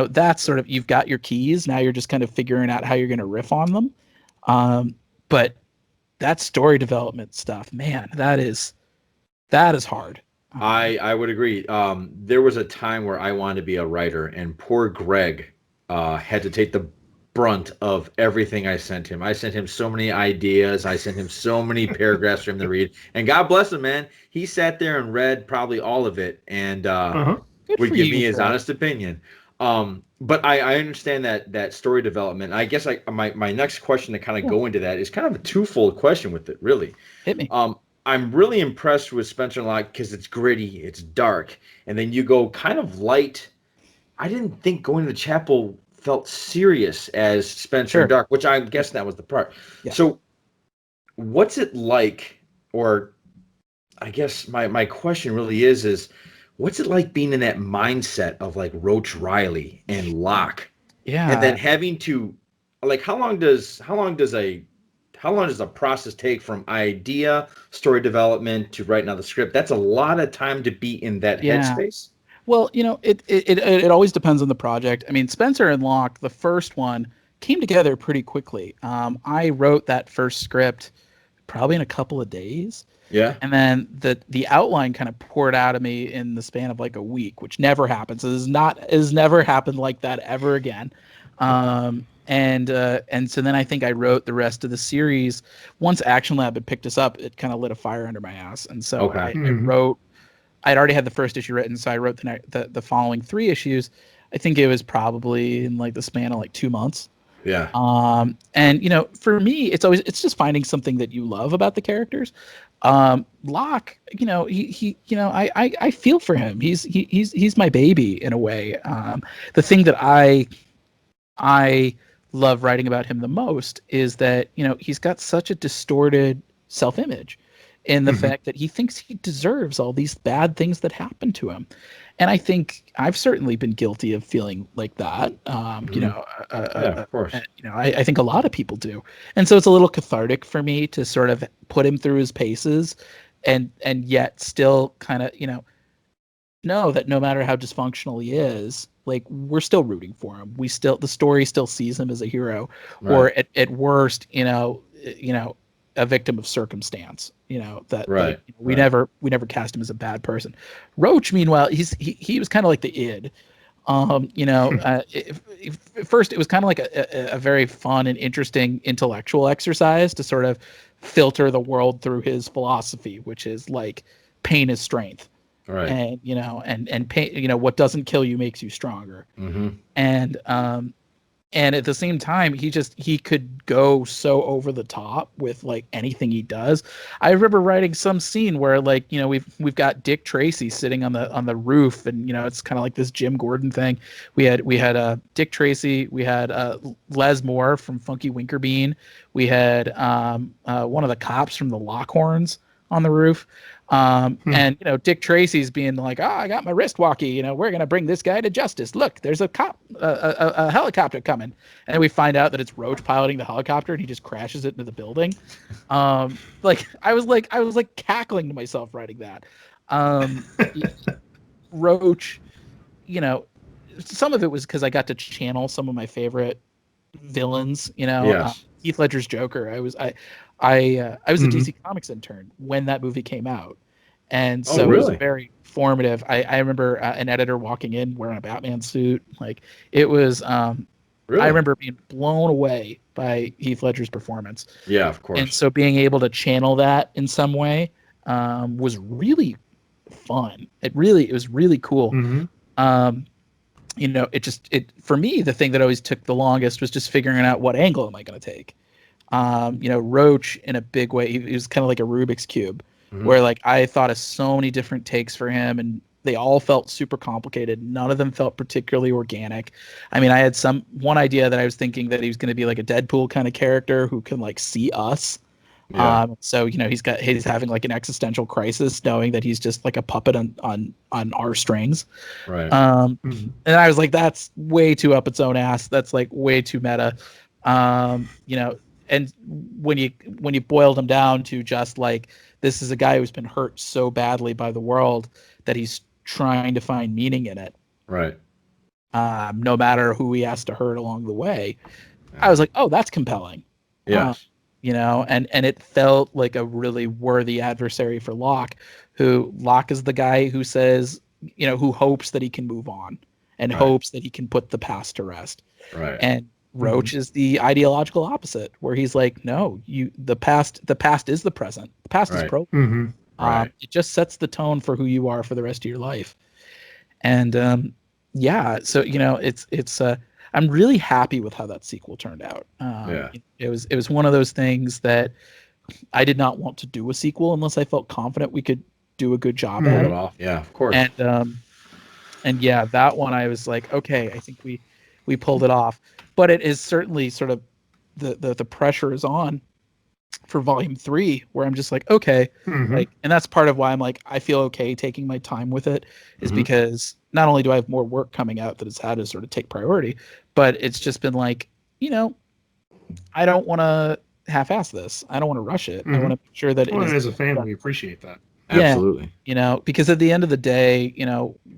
That's sort of, you've got your keys, now you're just kind of figuring out how you're going to riff on them. But that story development stuff, man, that is hard. I would agree. There was a time where I wanted to be a writer, and poor Greg had to take the brunt of everything I sent him. I sent him so many ideas. I sent him so many paragraphs for him to read. And God bless him, man. He sat there and read probably all of it, and would give me his honest opinion. But I understand that story development. I guess my next question to kind of go into that is kind of a twofold question with it, really. Hit me. I'm really impressed with Spencer and Locke because it's gritty, it's dark, and then you go kind of light. I didn't think going to the chapel felt serious as Spencer and Dark, which I guess that was the part. Yeah. So what's it like, or I guess my question really is what's it like being in that mindset of like Roach Riley and Locke? Yeah. And then having to, like, how long does a process take from idea, story development to writing out the script? That's a lot of time to be in that headspace. Well, it always depends on the project. I mean, Spencer and Locke, the first one, came together pretty quickly. I wrote that first script probably in a couple of days. Yeah. And then the outline kind of poured out of me in the span of like a week, which never happens. It has never happened like that ever again. And And so then I think I wrote the rest of the series. Once Action Lab had picked us up, it kind of lit a fire under my ass. And so I wrote. I'd already had the first issue written, so I wrote the following 3 issues. I think it was probably in like the span of like 2 months. Yeah. And for me, it's just finding something that you love about the characters. Locke, I feel for him. He's my baby in a way. The thing that I love writing about him the most is that he's got such a distorted self-image in the fact that he thinks he deserves all these bad things that happen to him. And I think I've certainly been guilty of feeling like that. Of course. I think a lot of people do. And so it's a little cathartic for me to sort of put him through his paces and yet still kind of, know that no matter how dysfunctional he is, like, we're still rooting for him. The story still sees him as a hero, right. or at worst, a victim of circumstance. That we never cast him as a bad person. Roach, meanwhile, he was kind of like the id. First, it was kind of like a very fun and interesting intellectual exercise to sort of filter the world through his philosophy, which is like pain is strength. Right. And pain, what doesn't kill you makes you stronger. And at the same time, he could go so over the top with like anything he does. I remember writing some scene where like, we've got Dick Tracy sitting on the roof, and it's kind of like this Jim Gordon thing. We had Dick Tracy, we had Les Moore from Funky Winkerbean, we had one of the cops from the Lockhorns on the roof. And Dick Tracy's being like, I got my wrist walkie, we're gonna bring this guy to justice. Look, there's a cop, a helicopter coming. And then we find out that it's Roach piloting the helicopter, and he just crashes it into the building. I was cackling to myself writing that. Roach, some of it was because I got to channel some of my favorite villains. Yes. Heath Ledger's Joker. I was a DC Comics intern when that movie came out, and so it was very formative. I remember an editor walking in wearing a Batman suit. Like, it was. I remember being blown away by Heath Ledger's performance. Yeah, of course. And so being able to channel that in some way was really fun. It was really cool. For me, the thing that always took the longest was just figuring out what angle am I going to take. Roach, in a big way, he was kind of like a Rubik's Cube, where like I thought of so many different takes for him, and they all felt super complicated. None of them felt particularly organic. I mean, I had one idea that I was thinking that he was going to be like a Deadpool kind of character who can like see us. Yeah. So he's having like an existential crisis, knowing that he's just like a puppet on our strings. Right. And I was like, that's way too up its own ass. That's like way too meta. And when you boiled him down to just like, this is a guy who's been hurt so badly by the world that he's trying to find meaning in it. Right. No matter who he has to hurt along the way. I was like, oh, that's compelling. Yes. And it felt like a really worthy adversary for Locke, Locke is the guy who says, who hopes that he can move on and hopes that he can put the past to rest. Right. And Roach is the ideological opposite, where he's like, no, the past is the present. The past is pro. It just sets the tone for who you are for the rest of your life. And so it's I'm really happy with how that sequel turned out. It was one of those things that I did not want to do a sequel unless I felt confident we could do a good job at it. Well, yeah, of course. And yeah, that one I was like, okay, I think we pulled it off. But it is certainly sort of the pressure is on for volume 3, where I'm just like, okay, like, and that's part of why I'm like, I feel okay taking my time with it, is because not only do I have more work coming out that has had to sort of take priority, but it's just been like, I don't want to half-ass this. I don't want to rush it. I want to make sure that as a fan, we appreciate that. Absolutely. Because at the end of the day,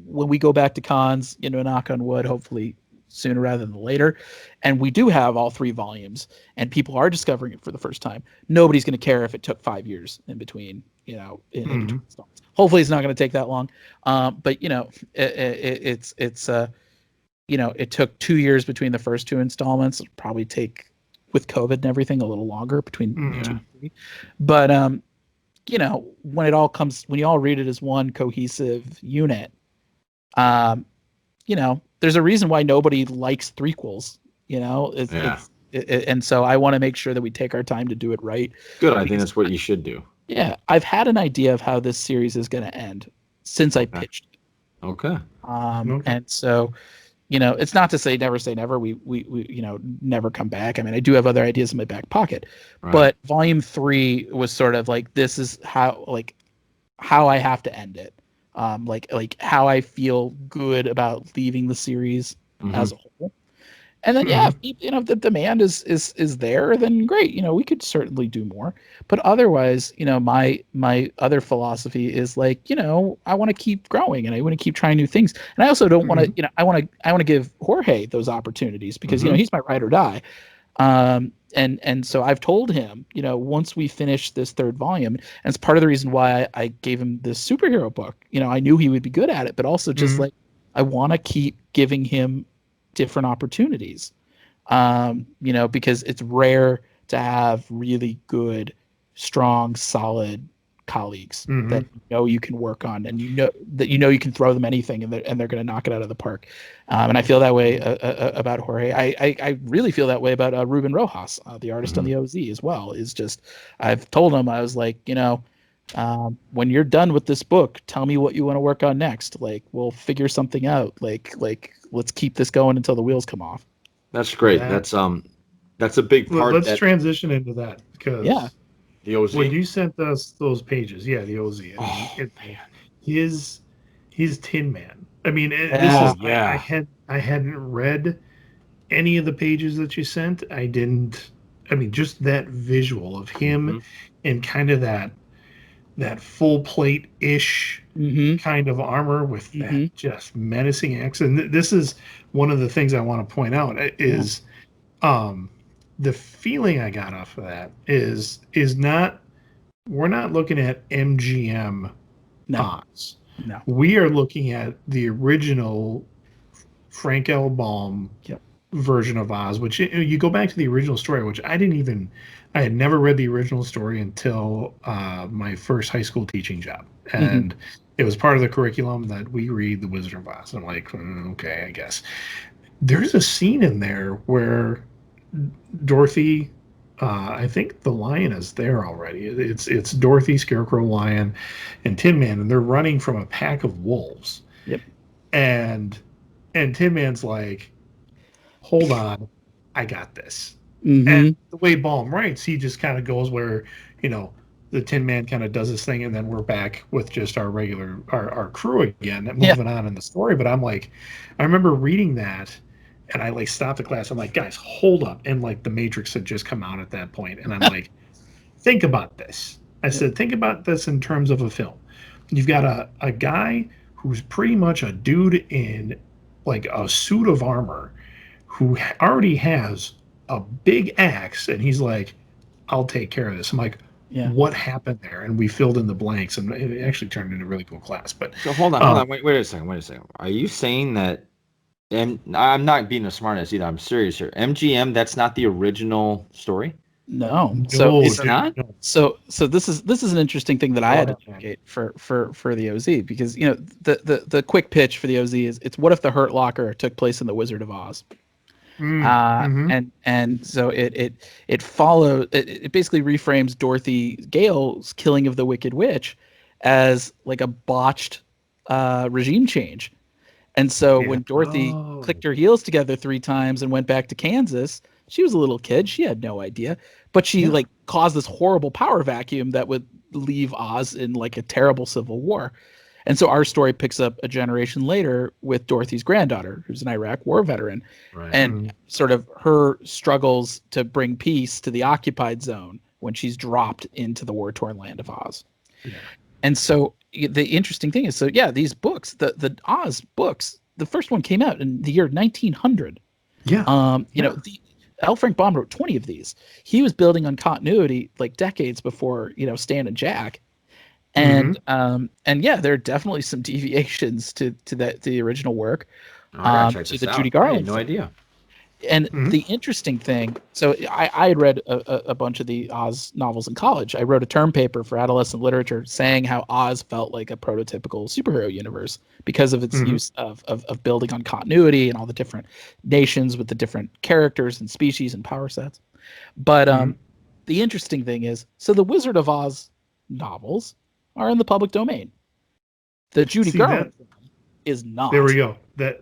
when we go back to cons, knock on wood, hopefully sooner rather than later, and we do have all 3 volumes and people are discovering it for the first time, nobody's going to care if it took 5 years in between, in between installments. Hopefully it's not going to take that long. But it's it took 2 years between the first two installments. It'll probably take, with COVID and everything, a little longer between 2 and 3. But when you all read it as one cohesive unit, there's a reason why nobody likes threequels. And so I want to make sure that we take our time to do it right. Good. I think that's what you should do. Yeah, I've had an idea of how this series is going to end since I pitched it. Okay. And so, it's not to say never. We never come back. I mean, I do have other ideas in my back pocket, but volume 3 was sort of like, this is how I have to end it. Like how I feel good about leaving the series as a whole. And then, if the demand is there, then great. We could certainly do more. But otherwise, my other philosophy is like, I want to keep growing and I want to keep trying new things. And I also don't want to, I want to give Jorge those opportunities because, he's my ride or die. And so I've told him, once we finish this 3rd volume, and it's part of the reason why I gave him this superhero book. I knew he would be good at it, but also just like, I want to keep giving him different opportunities, because it's rare to have really good, strong, solid colleagues that you can work on, and that you can throw them anything and they're going to knock it out of the park. And I feel that way about Jorge. I really feel that way about Ruben Rojas, the artist on the OZ as well. Is just, I've told him, I was like, when you're done with this book, tell me what you want to work on next. Like, we'll figure something out. Like let's keep this going until the wheels come off. That's great. That's a big part. Let's transition into that, because the OZ. When you sent us those pages, the OZ. His Tin Man. I mean, I hadn't read any of the pages that you sent. I didn't. I mean, just that visual of him and kind of that full plate ish kind of armor with that just menacing axe. And this is one of the things I want to point out is the feeling I got off of that is not, we're not looking at MGM Oz. No. We are looking at the original Frank L. Baum version of Oz, which you go back to the original story, which I had never read the original story until my first high school teaching job. And it was part of the curriculum that we read The Wizard of Oz. I'm like, okay, I guess. There's a scene in there where Dorothy, I think the lion is there already. It's Dorothy, Scarecrow, Lion, and Tin Man, and they're running from a pack of wolves. Yep. And Tin Man's like, hold on, I got this. Mm-hmm. And the way Baum writes, he just kind of goes where, the Tin Man kind of does his thing, and then we're back with just our regular, our crew again, moving on in the story. But I'm like, I remember reading that, and I stopped the class. I'm like, guys, hold up. And The Matrix had just come out at that point. And I'm like, think about this. I said, think about this in terms of a film. You've got a guy who's pretty much a dude in a suit of armor who already has a big axe, and he's like, I'll take care of this. I'm like, what happened there? And we filled in the blanks, and it actually turned into a really cool class. But so hold on, wait a second. Are you saying that? And I'm not being a smartass either. I'm serious here. MGM, that's not the original story. No, so it's not. So this is an interesting thing that I had to navigate for the OZ, because the quick pitch for the OZ is, it's what if the Hurt Locker took place in the Wizard of Oz. And so it follows. It basically reframes Dorothy Gale's killing of the Wicked Witch as a botched regime change. And so when Dorothy clicked her heels together 3 times and went back to Kansas, she was a little kid. She had no idea, but she caused this horrible power vacuum that would leave Oz in a terrible civil war. And so our story picks up a generation later with Dorothy's granddaughter, who's an Iraq war veteran, and sort of her struggles to bring peace to the occupied zone when she's dropped into the war-torn land of Oz. Yeah. And so the interesting thing is, these books, the Oz books, the first one came out in the year 1900. Yeah. L. Frank Baum wrote 20 of these. He was building on continuity decades before, Stan and Jack. And there are definitely some deviations to the original work. Oh, I gotta check to this the out. Judy I had Garland no film. idea. And Mhm. the interesting thing, so I had read a bunch of the Oz novels in college. I wrote a term paper for adolescent literature saying how Oz felt like a prototypical superhero universe because of its Mhm. use of building on continuity and all the different nations with the different characters and species and power sets. But Mhm. the interesting thing is, so the Wizard of Oz novels are in the public domain. The Judy See Garland that? film is There we not. go. That.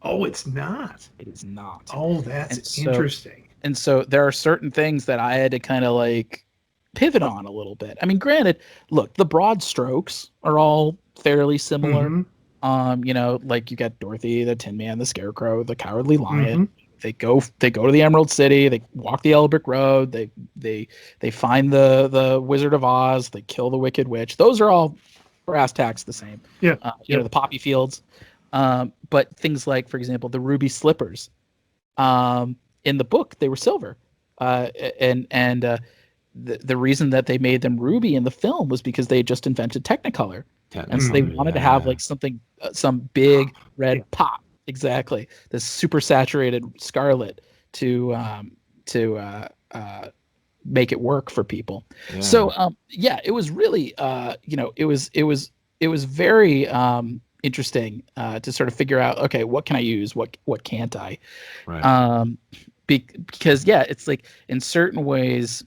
Oh, it's not. It is not. Oh, that's And so interesting. there are certain things that I had to kind of like pivot on a little bit. I mean, granted, look, the broad strokes are all fairly similar. Mhm. Like you got Dorothy, the Tin Man, the Scarecrow, the Cowardly Lion. Mhm. They go to the Emerald City, they walk the Yellow Brick Road, they find the Wizard of Oz, they kill the Wicked Witch. Those are all brass tacks the same. Yeah. Yep. The poppy fields. But things like, for example, the ruby slippers. In the book, they were silver, and the reason that they made them ruby in the film was because they had just invented Technicolor, and so they wanted to have like something, some big red Yeah. pop, exactly, this super saturated scarlet to make it work for people. Yeah. So it was really it was very interesting to sort of figure out, okay, what can I use, what can't I, Right. because it's like in certain ways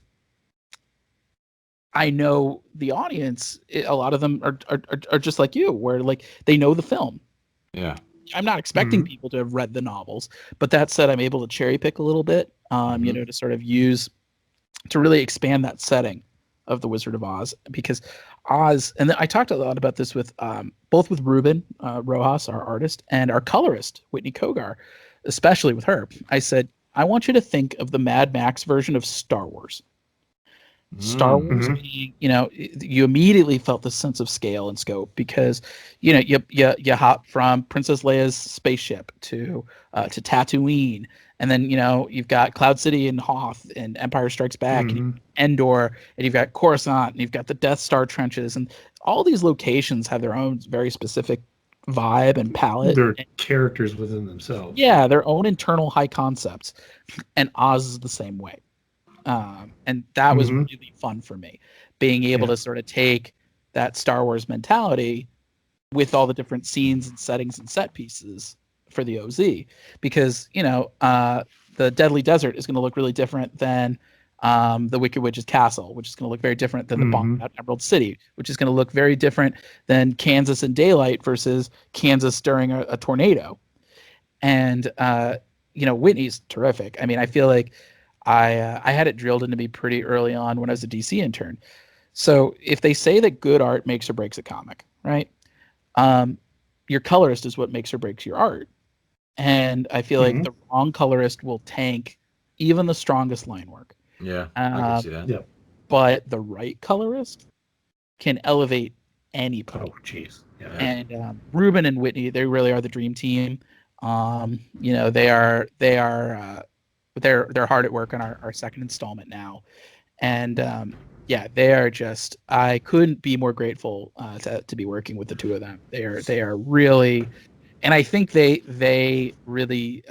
I know the audience, a lot of them are just like you, where like they know the film. Yeah. I'm not expecting Mhm. people to have read the novels, but that said, I'm able to cherry pick a little bit, Mhm. to sort of use to really expand that setting of the Wizard of Oz, because Oz, and I talked a lot about this with both with Ruben Rojas, our artist, and our colorist Whitney Kogar, especially with her. I said, I want you to think of the Mad Max version of Star Wars. Star Wars Mhm. being, you immediately felt the sense of scale and scope because, you hop from Princess Leia's spaceship to Tatooine, and then you've got Cloud City and Hoth and Empire Strikes Back and Mhm. Endor, and you've got Coruscant, and you've got the Death Star trenches, and all these locations have their own very specific vibe and palette. They're And, characters within themselves. yeah, their own internal high concepts, and Oz is the same way. And that was Mhm. really fun for me, being able Yeah. to sort of take that Star Wars mentality with all the different scenes and settings and set pieces for the OZ, because the Deadly Desert is going to look really different than the Wicked Witch's castle, which is going to look very different than the bombed Mhm. out Emerald City, which is going to look very different than Kansas in daylight versus Kansas during a tornado. And Whitney's terrific. I mean, I feel like I had it drilled into me pretty early on when I was a DC intern. So if they say that good art makes or breaks a comic, right? Your colorist is what makes or breaks your art. And I feel like Mhm. the wrong colorist will tank even the strongest line work. Yeah. I can see that. Yep. But the right colorist can elevate anybody. Oh, jeez. Yeah. And Ruben and Whitney, they really are the dream team. They're hard at work on our second installment now, and they are just. I couldn't be more grateful to be working with the two of them. They are really, and I think they really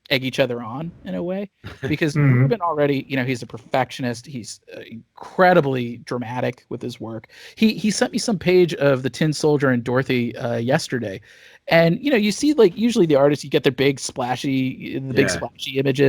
egg each other on in a way, because Mhm. Ruben already, he's a perfectionist. He's incredibly dramatic with his work. He sent me some page of the Tin Soldier and Dorothy yesterday, and you see, like, usually the artists, you get their big splashy images,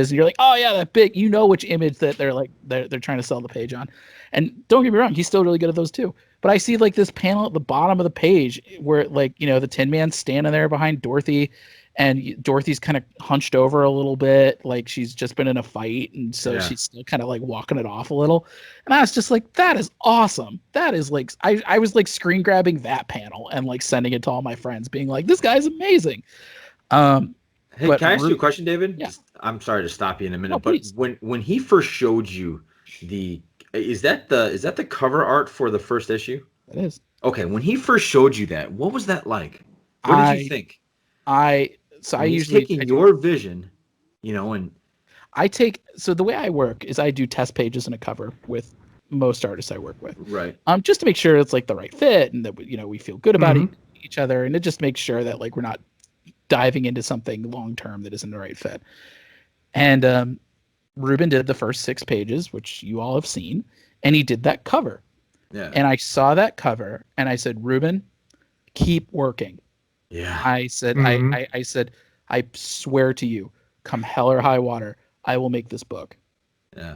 and you're like, oh yeah, that big, which image that they're trying to sell the page on. And don't get me wrong, he's still really good at those too. But I see like this panel at the bottom of the page where, like, the Tin Man's standing there behind Dorothy, and Dorothy's kind of hunched over a little bit, like she's just been in a fight, and so she's still kind of like walking it off a little. And I was just like, that is awesome. That is like, I was like screen grabbing that panel and like sending it to all my friends, being like, this guy's amazing. Hey, But can I ask you a question, David? Yeah. I'm sorry to stop you in a minute, No, but please. when he first showed you is that the cover art for the first issue? It is. Okay, when he first showed you that, what was that like? What did you think? I He's usually taking your vision, and so the way I work is I do test pages and a cover with most artists I work with. right. Just to make sure it's like the right fit, and that we feel good about Mhm. each other, and it just makes sure that like we're not diving into something long term that isn't the right fit. And Ruben did the first 6 pages, which you all have seen, and he did that cover. Yeah. And I saw that cover, and I said, Ruben, keep working. Yeah. I said, Mhm. I said, I swear to you, come hell or high water, I will make this book. Yeah.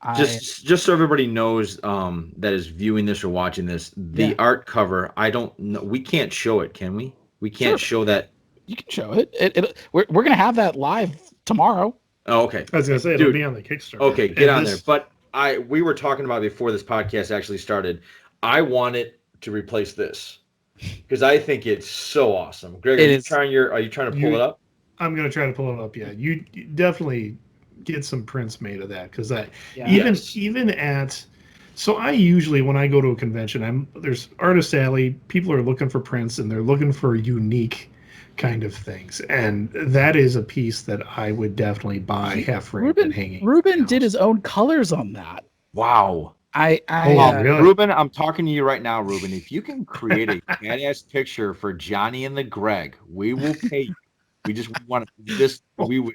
I Just so everybody knows that is viewing this or watching this, the Yeah. art cover, I don't know, we can't show it, can we? We can't Sure. show that. You can show it. We're gonna have that live tomorrow. Oh, okay. I was gonna say it'll Dude, be on the Kickstarter. Okay, get And on this- there. But we were talking about before this podcast actually started. I want it to replace this because I think it's so awesome. Greg, It is. are you trying to pull it up? I'm gonna try to pull it up. Yeah, you definitely get some prints made of that because that Yeah. even at. So I usually when I go to a convention, there's Artist Alley. People are looking for prints and they're looking for unique kind of things, and that is a piece that I would definitely buy, have framed and hanging. Ruben did his own colors on that. Wow. Really? Ruben, I'm talking to you right now, Ruben. If you can create a badass picture for Johnny and the Greg, we will pay you. We just want this. We would.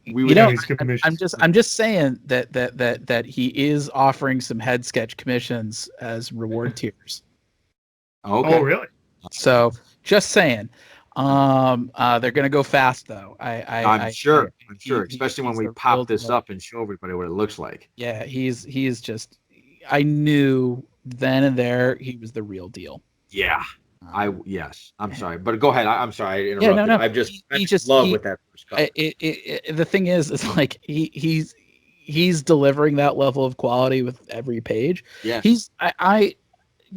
I'm just saying that he is offering some head sketch commissions as reward tiers. Okay. Oh, really? So just saying. They're gonna go fast though. I'm sure, especially when he's we the pop real this deal. up and show everybody what it looks like. Yeah, he's just. I knew then and there he was the real deal. Yeah. Yes. I'm sorry, but go ahead. I'm sorry I interrupted. Yeah, no. I just love with that first cut. The thing is like he's delivering that level of quality with every page. Yeah. I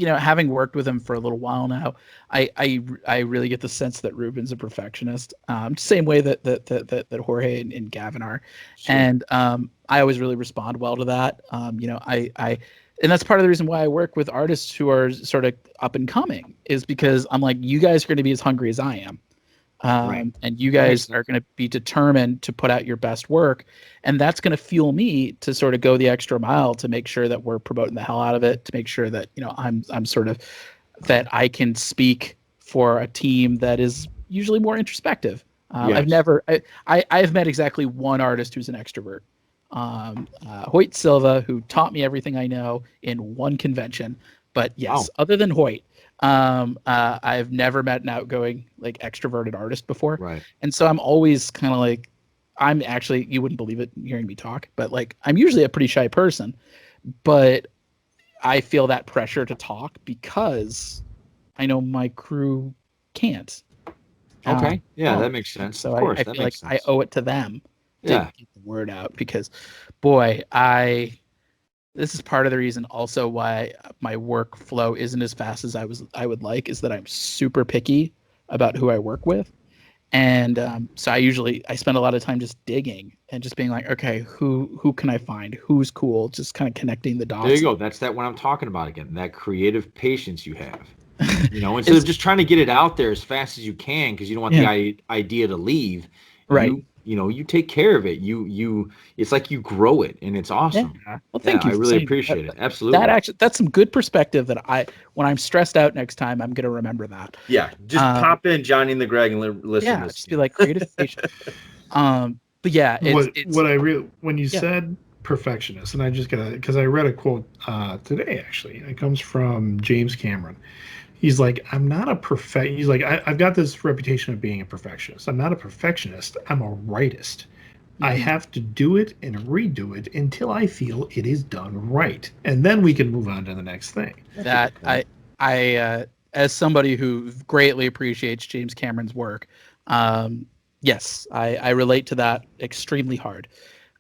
having worked with him for a little while now, I really get the sense that Ruben's a perfectionist. Same way that Jorge and Gavin are, Sure. and I always really respond well to that. And that's part of the reason why I work with artists who are sort of up and coming, is because I'm like, you guys are going to be as hungry as I am. Right. And you guys are going to be determined to put out your best work, and that's going to fuel me to sort of go the extra mile to make sure that we're promoting the hell out of it, to make sure that I'm sort of that I can speak for a team that is usually more introspective. Yes. I've met exactly one artist who's an extrovert, Hoyt Silva, who taught me everything I know in one convention. But yes, other than Hoyt, I've never met an outgoing, like, extroverted artist before. Right. And so I'm always kind of like, I'm actually, you wouldn't believe it hearing me talk, but like, I'm usually a pretty shy person, but I feel that pressure to talk because I know my crew can't. Okay. That makes sense. So of course, I that feel like makes sense. I owe it to them to Yeah. get the word out, because, boy, this is part of the reason also why my workflow isn't as fast as I would like, is that I'm super picky about who I work with. And so I spend a lot of time just digging and just being like, okay, who can I find? Who's cool? Just kind of connecting the dots. There you go. That's what I'm talking about again. That creative patience you have. Instead of just trying to get it out there as fast as you can because you don't want the idea to leave. Right. You take care of it. It's like you grow it, and it's awesome. Yeah. Well, thank you. I really appreciate it. Absolutely. That's some good perspective that when I'm stressed out next time, I'm gonna remember that. Yeah. Just pop in Johnny and the Greg and listen. Yeah. Just be like, creative patient. But yeah, when you said perfectionist, and I just because I read a quote today, actually. It comes from James Cameron. He's like, I'm not a He's like, I've got this reputation of being a perfectionist. I'm not a perfectionist. I'm a rightist. Mm-hmm. I have to do it and redo it until I feel it is done right, and then we can move on to the next thing. That I as somebody who greatly appreciates James Cameron's work, yes, I relate to that extremely hard.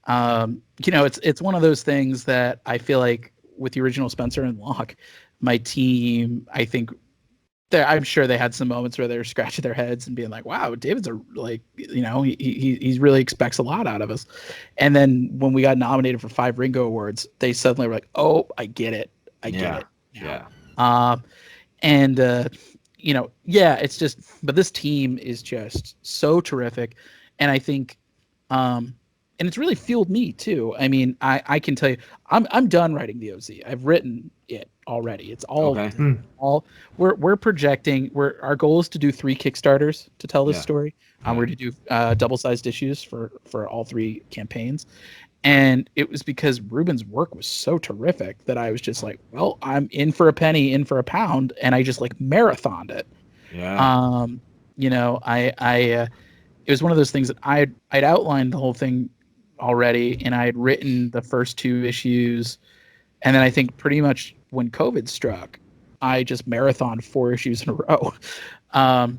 It's one of those things that I feel like with the original Spencer and Locke, my team, I think, I'm sure they had some moments where they were scratching their heads and being like, wow, David's he really expects a lot out of us. And then when we got nominated for 5 Ringo Awards, they suddenly were like, oh, I get it. I get it. Yeah. It's just, but this team is just so terrific. And I think and it's really fueled me too. I mean, I can tell you, I'm done writing the OZ. I've written it already. It's all Okay. all we're projecting. Our goal is to do 3 Kickstarters to tell this Yeah. story. Yeah. We're to do double-sized issues for all 3 campaigns. And it was because Ruben's work was so terrific that I was just like, well, I'm in for a penny, in for a pound, and I just like marathoned it. Yeah. You know, it was one of those things that I'd outlined the whole thing already, and I had written the first 2 issues, and then I think pretty much when COVID struck, I just marathoned 4 issues in a row,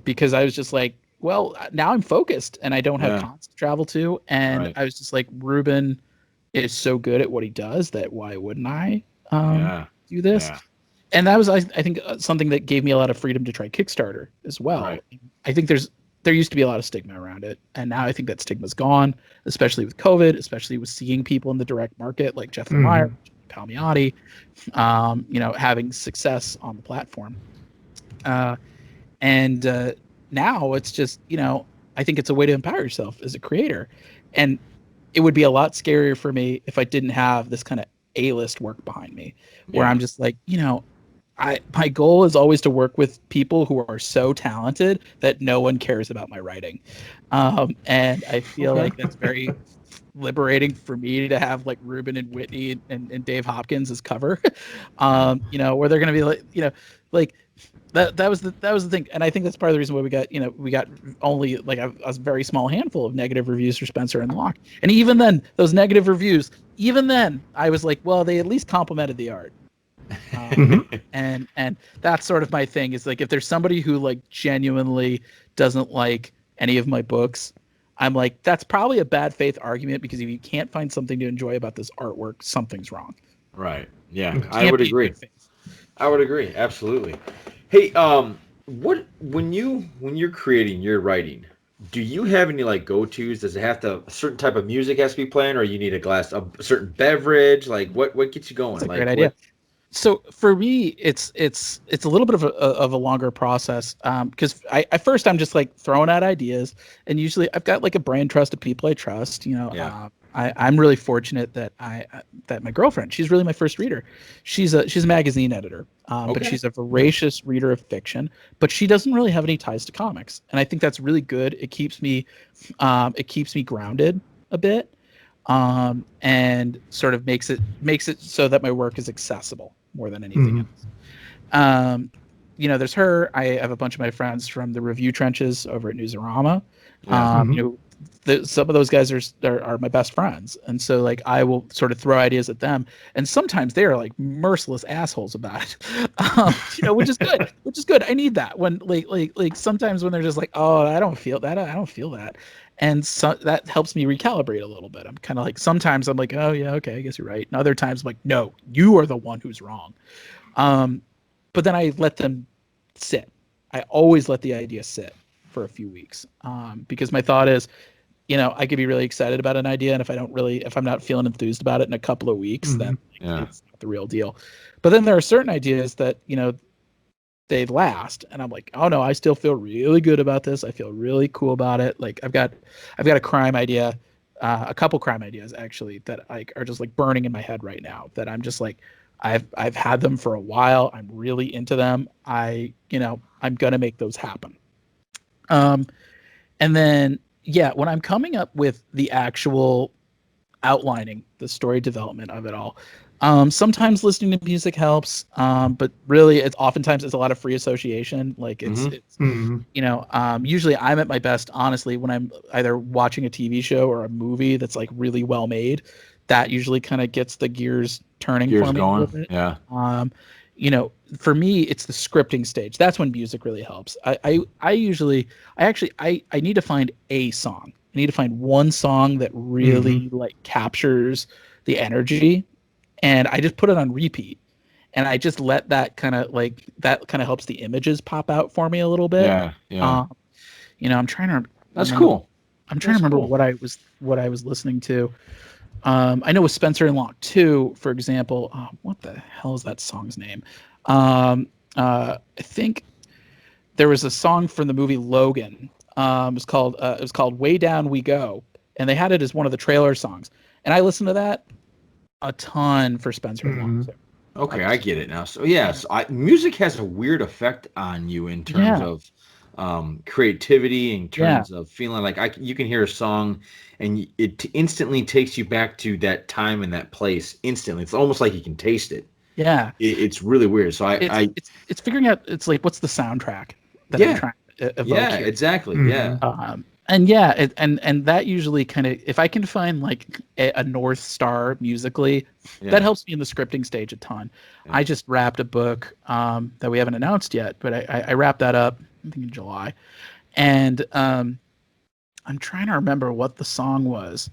because I was just like, well, now I'm focused and I don't have cons to travel to, and I was just like, Ruben is so good at what he does that why wouldn't I do this? Yeah. And that was, I think, something that gave me a lot of freedom to try Kickstarter as well. Right. I think there used to be a lot of stigma around it, and now I think that stigma's gone, especially with COVID, especially with seeing people in the direct market like Jeff Lemire, Palmiotti, you know, having success on the platform. And now it's just, you know, I think it's a way to empower yourself as a creator. And it would be a lot scarier for me if I didn't have this kind of A-list work behind me, where I'm just like, you know, my goal is always to work with people who are so talented that no one cares about my writing. And I feel like that's very liberating for me to have like Ruben and Whitney and Dave Hopkins as cover, you know, where they're going to be like, you know, like that was the thing. And I think that's part of the reason why we got only like a very small handful of negative reviews for Spencer and Locke. And even then, those negative reviews, even then I was like, well, they at least complimented the art. And that's sort of my thing, is like, if there's somebody who like genuinely doesn't like any of my books, I'm like, that's probably a bad faith argument, because if you can't find something to enjoy about this artwork, something's wrong. Right. Yeah, I would agree. I would agree. Absolutely. Hey, when you're creating your writing, do you have any like go-tos? Does it have to, a certain type of music has to be playing, or you need a certain beverage? Like what gets you going? That's a like, great idea. So for me, it's a little bit of a longer process, because at first I'm just like throwing out ideas, and usually I've got like a brand trust of people I trust. You know, I'm really fortunate that that my girlfriend, she's really my first reader. She's a magazine editor, but she's a voracious reader of fiction, but she doesn't really have any ties to comics, and I think that's really good. It keeps me grounded a bit, and sort of makes it so that my work is accessible more than anything else. You know, there's her. I have a bunch of my friends from the review trenches over at Newsarama. You know, some of those guys are my best friends, and so like I will sort of throw ideas at them, and sometimes they are like merciless assholes about it. You know, which is good. I need that when like sometimes when they're just like, oh, I don't feel that. And so that helps me recalibrate a little bit. I'm kind of like, sometimes I'm like, oh yeah, okay, I guess you're right. And other times I'm like, no, you are the one who's wrong. But then I let them sit. I always let the idea sit for a few weeks, because my thought is, you know, I could be really excited about an idea, and if I'm not feeling enthused about it in a couple of weeks, then it's not the real deal. But then there are certain ideas that, you know, they last, and I'm like, oh no, I still feel really good about this. I feel really cool about it. Like I've got a crime idea, a couple crime ideas actually, that like are just like burning in my head right now, that I'm just like, I've had them for a while. I'm really into them. I'm gonna make those happen. And then when I'm coming up with the actual outlining, the story development of it all, sometimes listening to music helps, but really it's a lot of free association. Like it's you know, usually I'm at my best honestly when I'm either watching a TV show or a movie that's like really well made. That usually kind of gets the gears turning for me going. A little bit. You know, for me it's the scripting stage. That's when music really helps. I need to find a song. I need to find one song that really like captures the energy, and I just put it on repeat, and I just let that kind of helps the images pop out for me a little bit. You know, I'm trying to. That's cool. I'm trying to remember what I was listening to. I know with Spencer and Locke 2, for example. What the hell is that song's name? I think there was a song from the movie Logan. It was called "Way Down We Go," and they had it as one of the trailer songs, and I listened to that a ton for Spencer and Locke. Okay, I get it now. So yes, music has a weird effect on you in terms of creativity, in terms of feeling like you can hear a song and it instantly takes you back to that time and that place instantly. It's almost like you can taste it. Yeah, it's really weird. So it's figuring out. It's like, what's the soundtrack that I'm trying to evoke here? Exactly. And and that usually kind of, if I can find like a North Star musically, that helps me in the scripting stage a ton. I just wrapped a book that we haven't announced yet, but I wrapped that up, I think in July, and I'm trying to remember what the song was,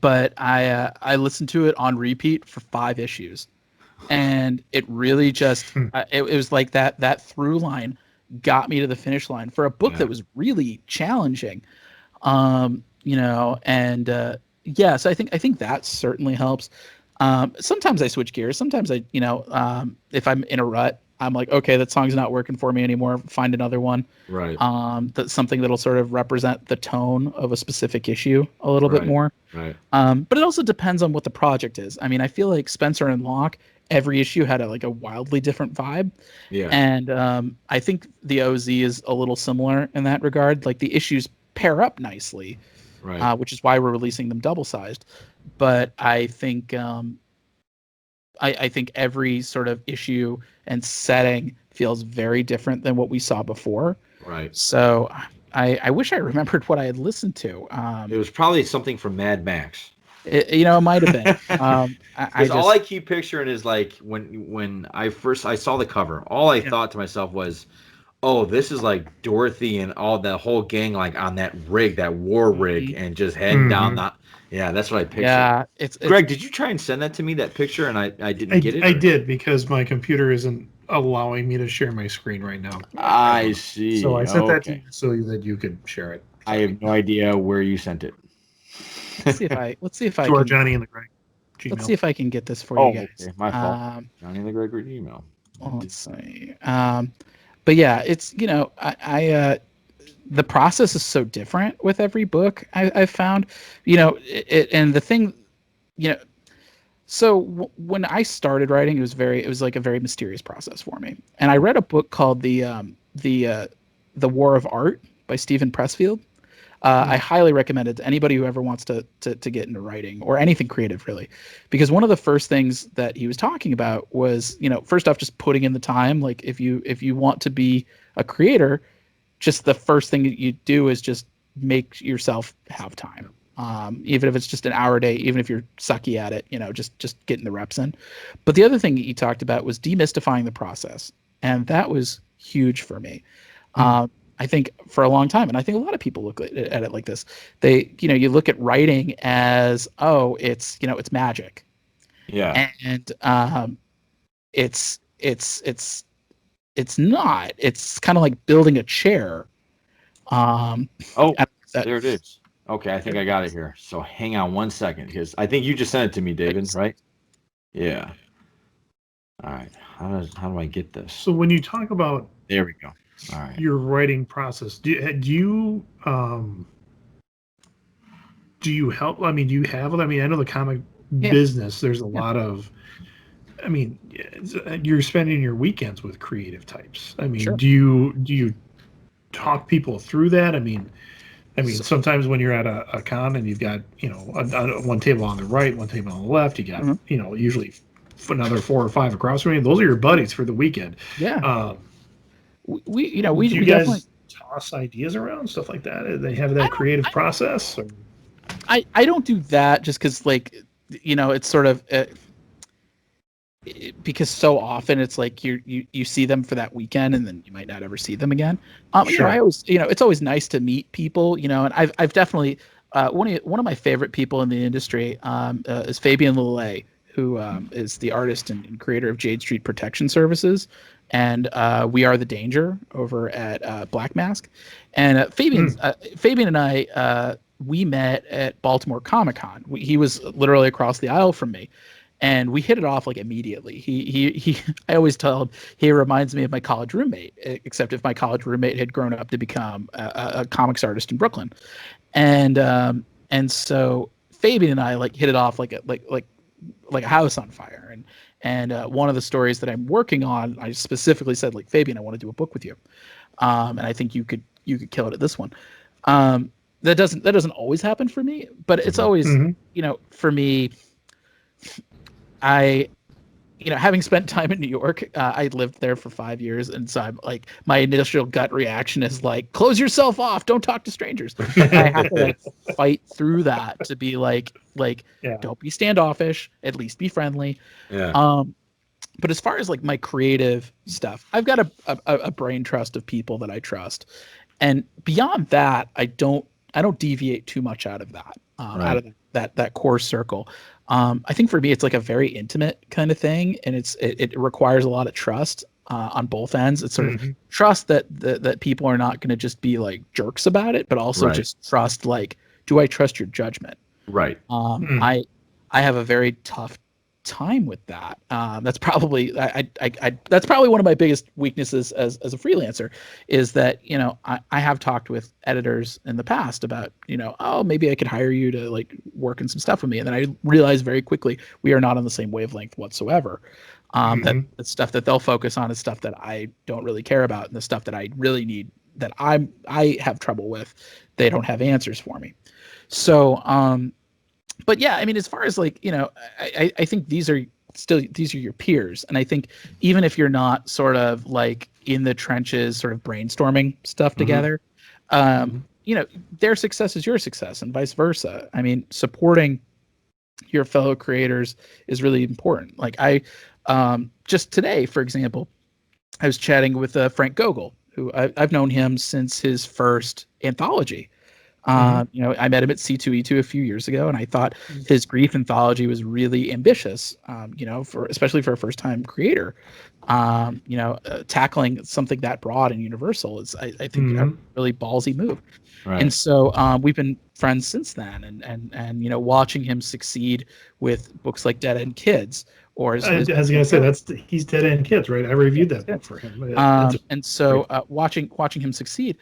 but I listened to it on repeat for 5 issues, and it really just it was like that through line got me to the finish line for a book that was really challenging. So I think that certainly helps. Sometimes I switch gears. Sometimes if I'm in a rut, I'm like, okay, that song's not working for me anymore. Find another one. Right. That's something that'll sort of represent the tone of a specific issue a little bit more. Right. But it also depends on what the project is. I mean, I feel like Spencer and Locke, every issue had a wildly different vibe. Yeah. And I think the O.Z is a little similar in that regard. Like, the issues pair up nicely, right? Which is why we're releasing them double-sized. But I think I think every sort of issue and setting feels very different than what we saw before. Right. So I wish I remembered what I had listened to. It was probably something from Mad Max. It might have been. All I keep picturing is like when I saw the cover, all I thought to myself was, oh, this is like Dorothy and all the whole gang like on that rig, that war rig, and just heading down that. Yeah, that's what I pictured. Yeah, Greg, did you try and send that to me, that picture, and I didn't get it? I did, because my computer isn't allowing me to share my screen right now. I see. So I sent that to you so that you could share it. I have no idea where you sent it. Let's see if I to our can, Johnny and the Greg Gmail. Let's see if I can get this for you guys. Okay. My fault. Johnny and the Greg email. Let's see. But yeah, it's the process is so different with every book I've found, and the thing, so when I started writing, it was like a very mysterious process for me. And I read a book called the War of Art by Stephen Pressfield. I highly recommend it to anybody who ever wants to get into writing or anything creative, really, because one of the first things that he was talking about was, first off, just putting in the time. Like, if you want to be a creator, just the first thing that you do is just make yourself have time. Even if it's just an hour a day, even if you're sucky at it, just getting the reps in. But the other thing he talked about was demystifying the process. And that was huge for me. I think for a long time, and I think a lot of people look at it like this. They, you look at writing as, oh, it's magic. Yeah. And it's not. It's kind of like building a chair. There it is. Okay, I think I got it here. So hang on one second, because I think you just sent it to me, David, right? Yeah. All right. How do I get this? So when you talk about, there we go. All right. Your writing process, do you help? I mean, do you have? I mean, I know the comic business. There's a lot of. I mean, you're spending your weekends with creative types. I mean, do you talk people through that? I mean, sometimes when you're at a con and you've got one table on the right, one table on the left, you got usually another 4 or 5 across from you. Those are your buddies for the weekend. Yeah. We do you guys definitely toss ideas around, stuff like that? They have that creative process. Or? I don't do that just because, like, it's sort of because so often it's like you see them for that weekend and then you might not ever see them again. Sure. I always, it's always nice to meet people, and I've definitely one of my favorite people in the industry is Fabian Lillet, who is the artist and creator of Jade Street Protection Services and We Are the Danger over at Black Mask. And Fabian and I, we met at Baltimore Comic Con. He was literally across the aisle from me. and we hit it off like immediately. He I always tell him he reminds me of my college roommate, except if my college roommate had grown up to become a comics artist in Brooklyn. And so Fabian and I like hit it off like a house on fire. And one of the stories that I'm working on, I specifically said, like, Fabian, I want to do a book with you, and I think you could kill it at this one. That doesn't always happen for me, but it's always, for me, having spent time in New York, I lived there for 5 years, and so I'm like, my initial gut reaction is like, close yourself off, don't talk to strangers. I have to like fight through that to be like, don't be standoffish, at least be friendly. Yeah. But as far as like my creative stuff, I've got a brain trust of people that I trust, and beyond that, I don't deviate too much out of that, out of that core circle. I think for me, it's like a very intimate kind of thing, and it requires a lot of trust on both ends. It's sort of trust that people are not going to just be like jerks about it, but also just trust, like, do I trust your judgment? Right. I have a very tough time with that. That's probably that's probably one of my biggest weaknesses as a freelancer, is that I have talked with editors in the past about oh, maybe I could hire you to like work on some stuff with me, and then I realized very quickly we are not on the same wavelength whatsoever. That the stuff that they'll focus on is stuff that I don't really care about, and the stuff that I really need, that I have trouble with, they don't have answers for me. So but yeah, I mean, as far as like, I think these are your peers. And I think even if you're not sort of like in the trenches, sort of brainstorming stuff together, their success is your success and vice versa. I mean, supporting your fellow creators is really important. Like just today, for example, I was chatting with Frank Gogol, who I've known him since his first anthology. I met him at C2E2 a few years ago, and I thought his grief anthology was really ambitious, especially for a first-time creator. Tackling something that broad and universal is, I think, a really ballsy move. Right. And so we've been friends since then, and watching him succeed with books like Dead End Kids, or I was gonna say he's Dead End Kids, right? I reviewed that book for him. And so watching him succeed.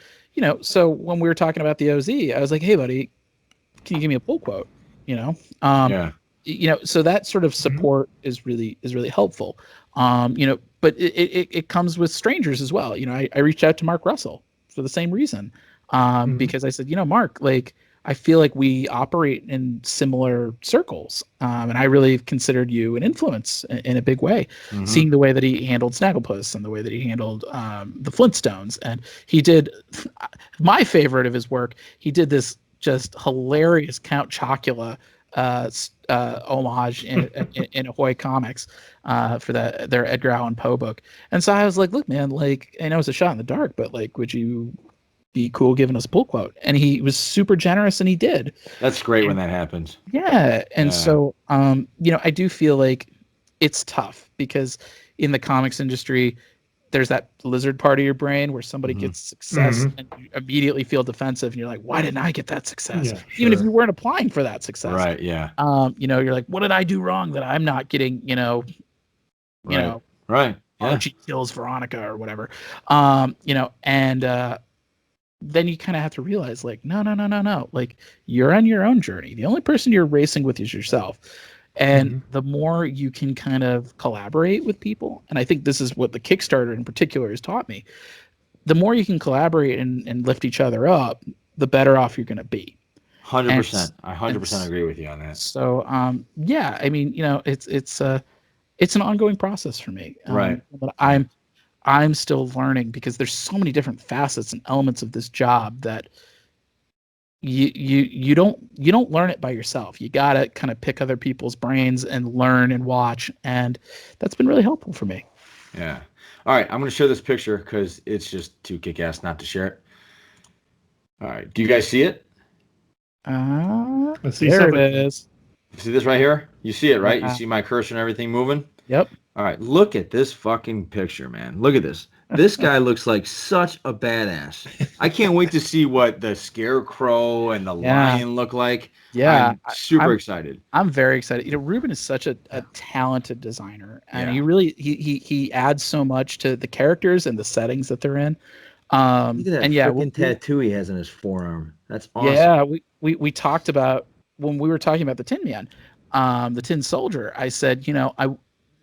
So when we were talking about the O.Z, I was like, hey, buddy, can you give me a pull quote? So that sort of support is really helpful. But it comes with strangers as well. I reached out to Mark Russell for the same reason, because I said, Mark, like, I feel like we operate in similar circles. And I really considered you an influence in a big way, seeing the way that he handled Snagglepuss and the way that he handled the Flintstones. And he did my favorite of his work. He did this just hilarious Count Chocula homage in Ahoy Comics for their Edgar Allan Poe book. And so I was like, look, man, like, I know it's a shot in the dark, but like, would you be cool giving us a pull quote? And he was super generous, and he did. That's great when that happens. Yeah. And so I do feel like it's tough, because in the comics industry, there's that lizard part of your brain where somebody gets success and you immediately feel defensive, and you're like, why didn't I get that success? Yeah, even if you weren't applying for that success. Right. Yeah. You're like, what did I do wrong that I'm not getting, right. Archie kills Veronica or whatever. Then you kind of have to realize, like, no. Like, you're on your own journey. The only person you're racing with is yourself. And the more you can kind of collaborate with people, and I think this is what the Kickstarter in particular has taught me, the more you can collaborate and lift each other up, the better off you're going to be. 100%. I 100% agree with you on that. So, I mean, it's an ongoing process for me. Right. But I'm still learning, because there's so many different facets and elements of this job that you don't learn it by yourself. You gotta kind of pick other people's brains and learn and watch, and that's been really helpful for me. Yeah. All right, I'm gonna share this picture because it's just too kick-ass not to share it. All right, do you guys see it? Let's see. There it is. You see this right here? You see it, right? You see my cursor and everything moving? Yep. All right, look at this fucking picture, man. Look at this. This guy looks like such a badass. I can't wait to see what the Scarecrow and the Lion look like. Yeah, I'm super excited. I'm very excited. Ruben is such a talented designer, and Yeah. he really he adds so much to the characters and the settings that they're in. Look at that And freaking tattoo he has on his forearm. That's awesome. yeah, we talked about when we were talking about the Tin Man, the Tin Soldier. I said,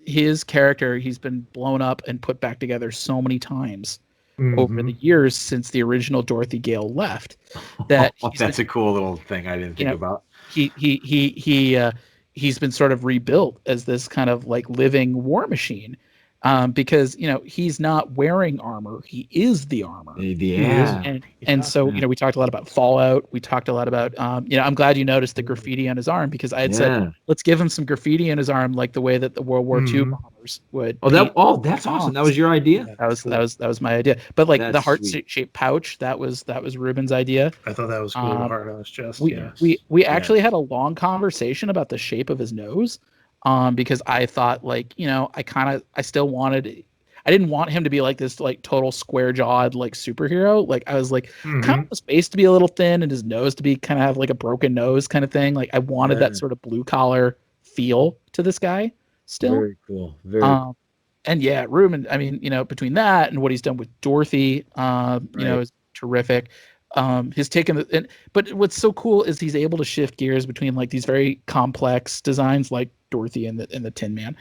his character, he's been blown up and put back together so many times over the years since the original Dorothy Gale left. That That's a cool little thing I didn't think about. He's been sort of rebuilt as this kind of like living war machine. Because he's not wearing armor, he is the armor. Yeah. And so we talked a lot about Fallout. We talked a lot about I'm glad you noticed the graffiti on his arm, because I had said let's give him some graffiti on his arm like the way that the World War II bombers would. That's awesome. That was your idea. That was my idea. But like That's the heart-shaped pouch, that was Ruben's idea. I thought that was cool. The heart on his chest. We actually had a long conversation about the shape of his nose. Because I thought I still wanted, I didn't want him to be like this like total square jawed like superhero. Like I was like kind of his face to be a little thin and his nose to be kind of have like a broken nose kind of thing. Like I wanted that sort of blue collar feel to this guy still. Very cool. Very cool. And yeah, Ruben, I mean, between that and what he's done with Dorothy, is terrific. His take on but what's so cool is he's able to shift gears between like these very complex designs like Dorothy and the Tin Man,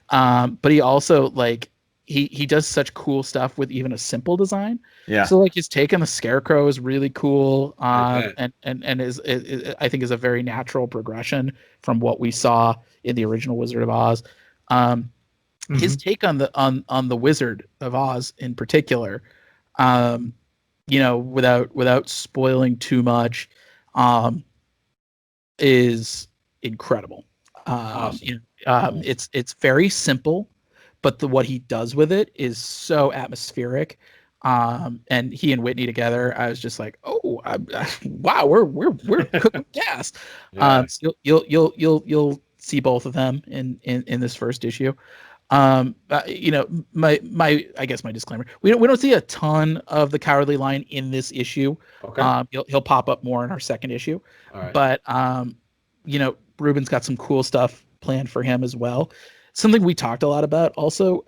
but he also like he does such cool stuff with even a simple design. Yeah. So like his take on the Scarecrow is really cool, and is I think is a very natural progression from what we saw in the original Wizard of Oz. His take on the Wizard of Oz in particular, without spoiling too much, is incredible. Awesome. It's very simple, but what he does with it is so atmospheric. And he and Whitney together, I was just like, oh, wow, we're cooking gas. Yeah. So you'll see both of them in this first issue. My I guess my disclaimer, we don't see a ton of the Cowardly Lion in this issue. Okay. He'll pop up more in our second issue. All right. But Ruben's got some cool stuff planned for him as well. Something we talked a lot about also,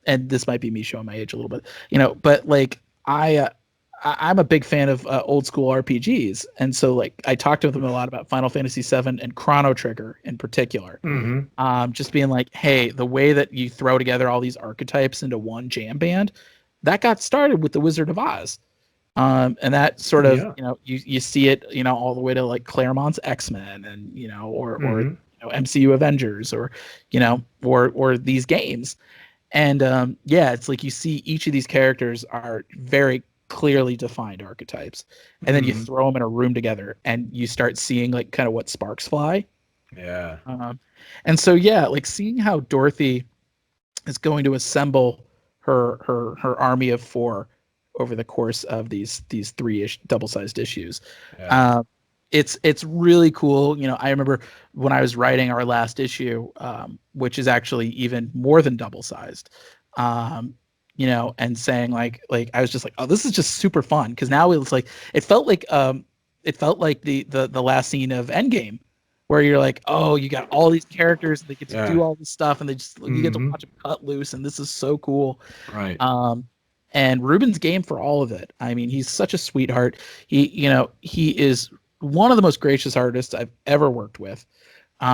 and this might be me showing my age a little bit, but like I'm a big fan of old school RPGs, and so like I talked to them a lot about Final Fantasy VII and Chrono Trigger in particular. Just being like, hey, the way that you throw together all these archetypes into one jam band, that got started with the Wizard of Oz, and that sort of you see it all the way to like Claremont's X-Men and or MCU Avengers or these games, and it's like you see each of these characters are very clearly defined archetypes, and then you throw them in a room together and you start seeing like kind of what sparks fly. Yeah. And so like seeing how Dorothy is going to assemble her army of 4 over the course of these 3 double-sized issues. It's really cool. I remember when I was writing our last issue, which is actually even more than double-sized, and saying like I was just like, oh, this is just super fun, because now it's like it felt like the last scene of Endgame, where you're like, oh, you got all these characters, and they get to do all this stuff, and they just you get to watch them cut loose, and this is so cool. Right. And Ruben's game for all of it. I mean, he's such a sweetheart. He is one of the most gracious artists I've ever worked with. He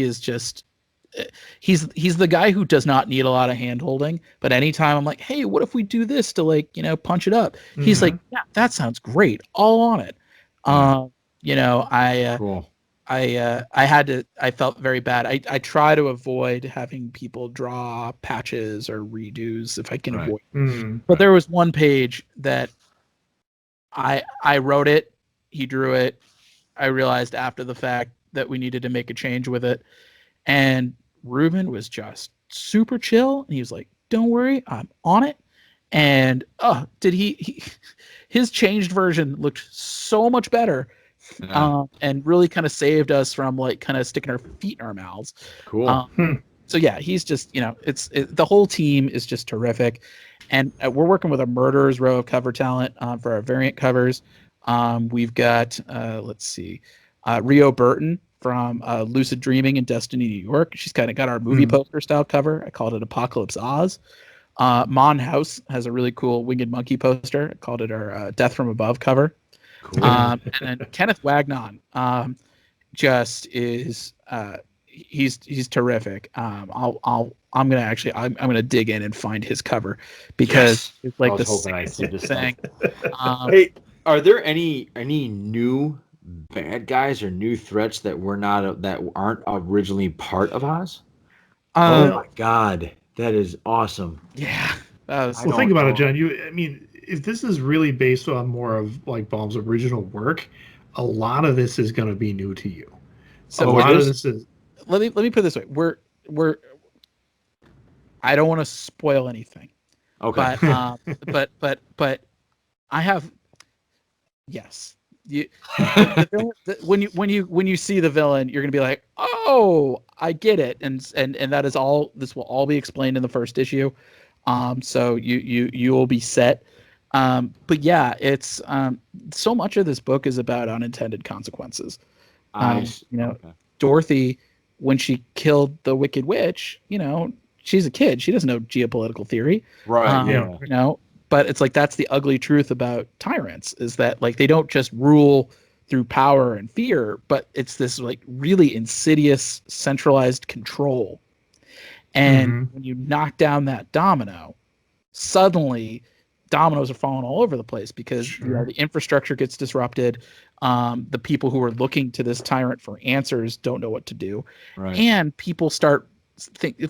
is just. He's the guy who does not need a lot of hand holding, but anytime I'm like, hey, what if we do this to like punch it up, he's like, yeah, that sounds great, all on it. Cool. I felt very bad. I try to avoid having people draw patches or redos if I can avoid. But there was one page that I wrote it, he drew it. I realized after the fact that we needed to make a change with it. And Ruben was just super chill. And he was like, don't worry, I'm on it. And his changed version looked so much better. And really kind of saved us from like kind of sticking our feet in our mouths. Cool. So yeah, he's just, the whole team is just terrific. And we're working with a murderer's row of cover talent for our variant covers. We've got, let's see, Rio Burton from Lucid Dreaming in Destiny, New York. She's kind of got our movie poster style cover. I called it Apocalypse Oz. Mon House has a really cool Winged Monkey poster. I called it our Death from Above cover. Cool. And then Kenneth Wagnon just is he's terrific. I'm gonna dig in and find his cover because it's like the same thing. Hey, are there any new bad guys or new threats that aren't originally part of Oz? Oh my God, that is awesome. Yeah. Well, think about it, John. If this is really based on more of like Baum's original work, a lot of this is going to be new to you. So a lot of this is. Let me put it this way: we're. I don't want to spoil anything. Okay. But I have. Yes. When you see the villain, you're gonna be like, oh, I get it, and that is all. This will all be explained in the first issue, so you will be set. But yeah, it's so much of this book is about unintended consequences. Dorothy, when she killed the Wicked Witch, she's a kid. She doesn't know geopolitical theory, right? But it's like that's the ugly truth about tyrants is that like they don't just rule through power and fear, but it's this like really insidious centralized control. And when you knock down that domino, suddenly dominoes are falling all over the place because the infrastructure gets disrupted. The people who are looking to this tyrant for answers don't know what to do, and people start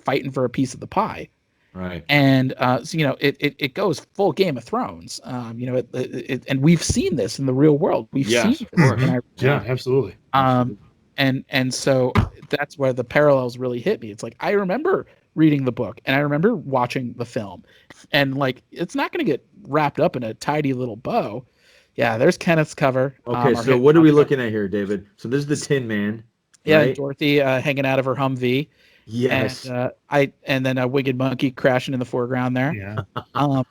fighting for a piece of the pie. Right. And it goes full Game of Thrones. And we've seen this in the real world. We've seen this. Absolutely. And so that's where the parallels really hit me. It's like I remember reading the book and I remember watching the film, and like it's not going to get wrapped up in a tidy little bow. Yeah, there's Kenneth's cover. Okay, so what are we looking at here, David? So this is the Tin Man. Yeah, right? Dorothy hanging out of her Humvee. Yes. And then a Wicked Monkey crashing in the foreground there. Yeah.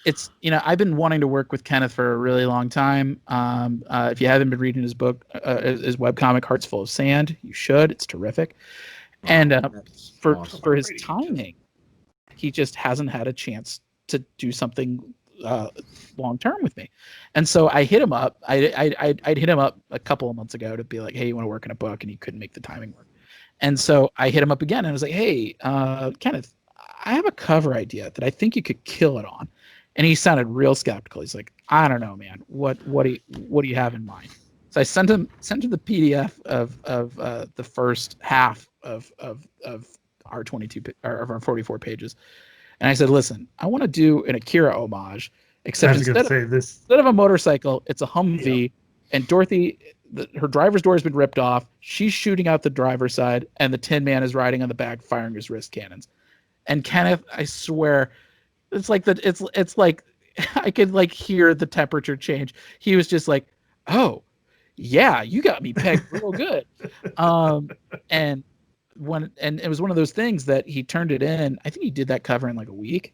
It's I've been wanting to work with Kenneth for a really long time. If you haven't been reading his book, his webcomic Hearts Full of Sand, you should. It's terrific. And for his timing, he just hasn't had a chance to do something long term with me. And so I hit him up. I'd hit him up a couple of months ago to be like, hey, you want to work in a book? And he couldn't make the timing work. And so I hit him up again and I was like, hey, Kenneth, I have a cover idea that I think you could kill it on. And he sounded real skeptical. He's like, I don't know, man. What do you have in mind? So I sent him the PDF of the first half of our 22 of our 44 pages. And I said, listen, I want to do an Akira homage, except instead of a motorcycle, it's a Humvee, and Dorothy, her driver's door has been ripped off. She's shooting out the driver's side, and the Tin Man is riding on the back, firing his wrist cannons. And Kenneth, I swear, it's like I could like hear the temperature change. He was just like, "Oh, yeah, you got me pegged real good." And it was one of those things that he turned it in. I think he did that cover in like a week.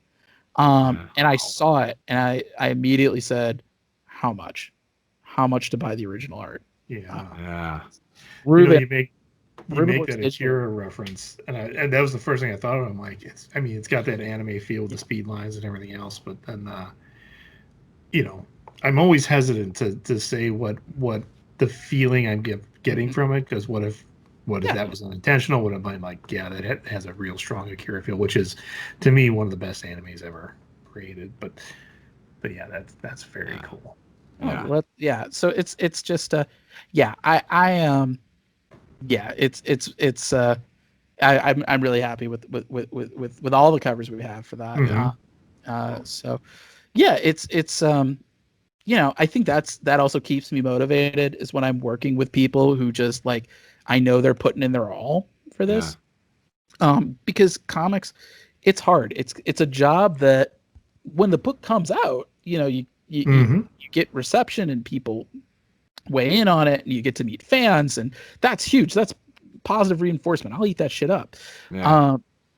And I saw it, and I immediately said, "How much? How much to buy the original art?" Yeah. Ruben, you make that Akira reference, and that was the first thing I thought of. I'm like, it's got that anime feel with the speed lines and everything else, but then, I'm always hesitant to say what the feeling I'm getting from it, because what if that was unintentional? What if I'm like, yeah, that has a real strong Akira feel, which is to me one of the best animes ever created. But yeah, that's very cool. So it's just I'm really happy with all the covers we have for that. So yeah, it's I think that also keeps me motivated is when I'm working with people who just like I know they're putting in their all for this. Because comics, it's hard. It's a job that when the book comes out, you get reception and people weigh in on it, and you get to meet fans, and that's huge. That's positive reinforcement. I'll eat that shit up.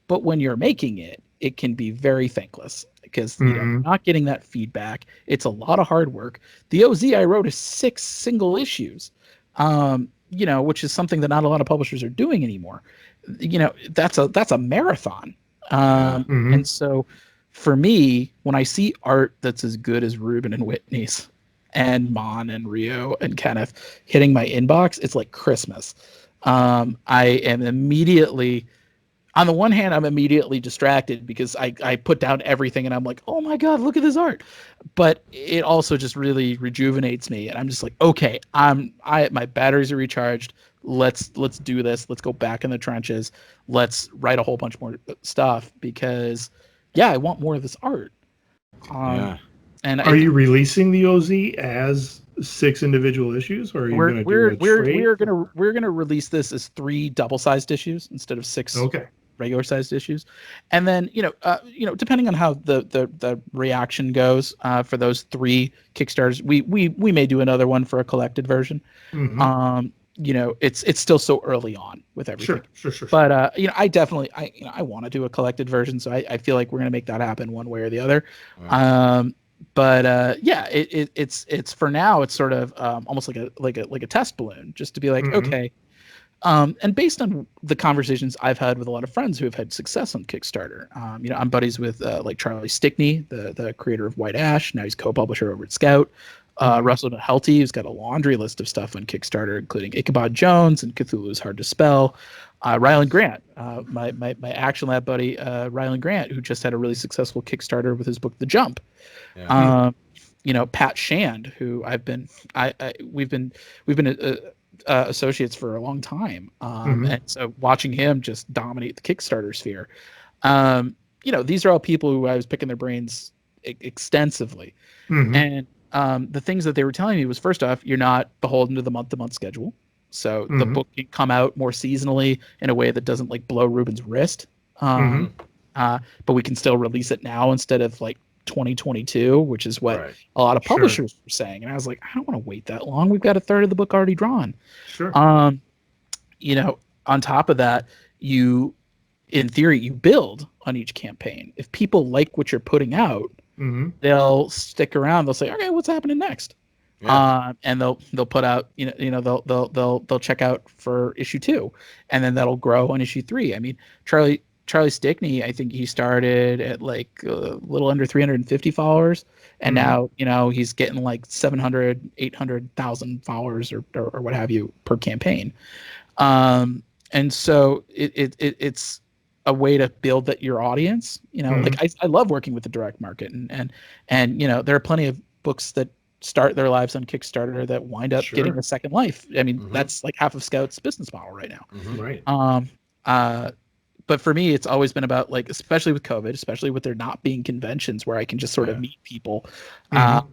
But when you're making it, it can be very thankless because you're not getting that feedback. It's a lot of hard work. The OZ I wrote is 6 single issues, which is something that not a lot of publishers are doing anymore. That's a marathon. And so for me, when I see art that's as good as Ruben and Whitney's and Mon and Rio and Kenneth hitting my inbox, it's like Christmas. I am immediately, on the one hand, I'm immediately distracted because I put down everything and I'm like, oh my God, look at this art. But it also just really rejuvenates me. And I'm just like, okay, my batteries are recharged. Let's do this. Let's go back in the trenches. Let's write a whole bunch more stuff because I want more of this art. And are you releasing the OZ as 6 individual issues, or are you going to do a trade? We're gonna release this as 3 double-sized issues instead of 6 regular-sized issues, and then depending on how the reaction goes for those 3 Kickstarters, we may do another one for a collected version. It's still so early on with everything. Sure. But I definitely I want to do a collected version, so I feel like we're gonna make that happen one way or the other. It's for now. It's sort of almost like a test balloon, just to be like, okay. And based on the conversations I've had with a lot of friends who have had success on Kickstarter, I'm buddies with like Charlie Stickney, the creator of White Ash. Now he's co-publisher over at Scout. Russell Helty, who's got a laundry list of stuff on Kickstarter, including Ichabod Jones and Cthulhu is Hard to Spell. Ryland Grant, my Action Lab buddy, Ryland Grant, who just had a really successful Kickstarter with his book The Jump. Pat Shand, who we've been associates for a long time, and so watching him just dominate the Kickstarter sphere, these are all people who I was picking their brains extensively, and the things that they were telling me was, first off, you're not beholden to the month-to-month schedule. So the book can come out more seasonally in a way that doesn't like blow Ruben's wrist. But we can still release it now instead of like 2022, which is what a lot of publishers were saying. And I was like, I don't want to wait that long. We've got a third of the book already drawn. On top of that, in theory, you build on each campaign. If people like what you're putting out, they'll stick around. They'll say, okay, what's happening next? And they'll put out, they'll check out for issue 2, and then that'll grow on issue 3. I mean, Charlie Stickney, I think he started at like a little under 350 followers, and now he's getting like 700, 800,000 followers or what have you per campaign. And so it's a way to build your audience. Like I love working with the direct market, and there are plenty of books that start their lives on Kickstarter that wind up getting a second life. I mean, that's like half of Scout's business model right now. But for me, it's always been about, like, especially with COVID, especially with there not being conventions where I can just sort of meet people. I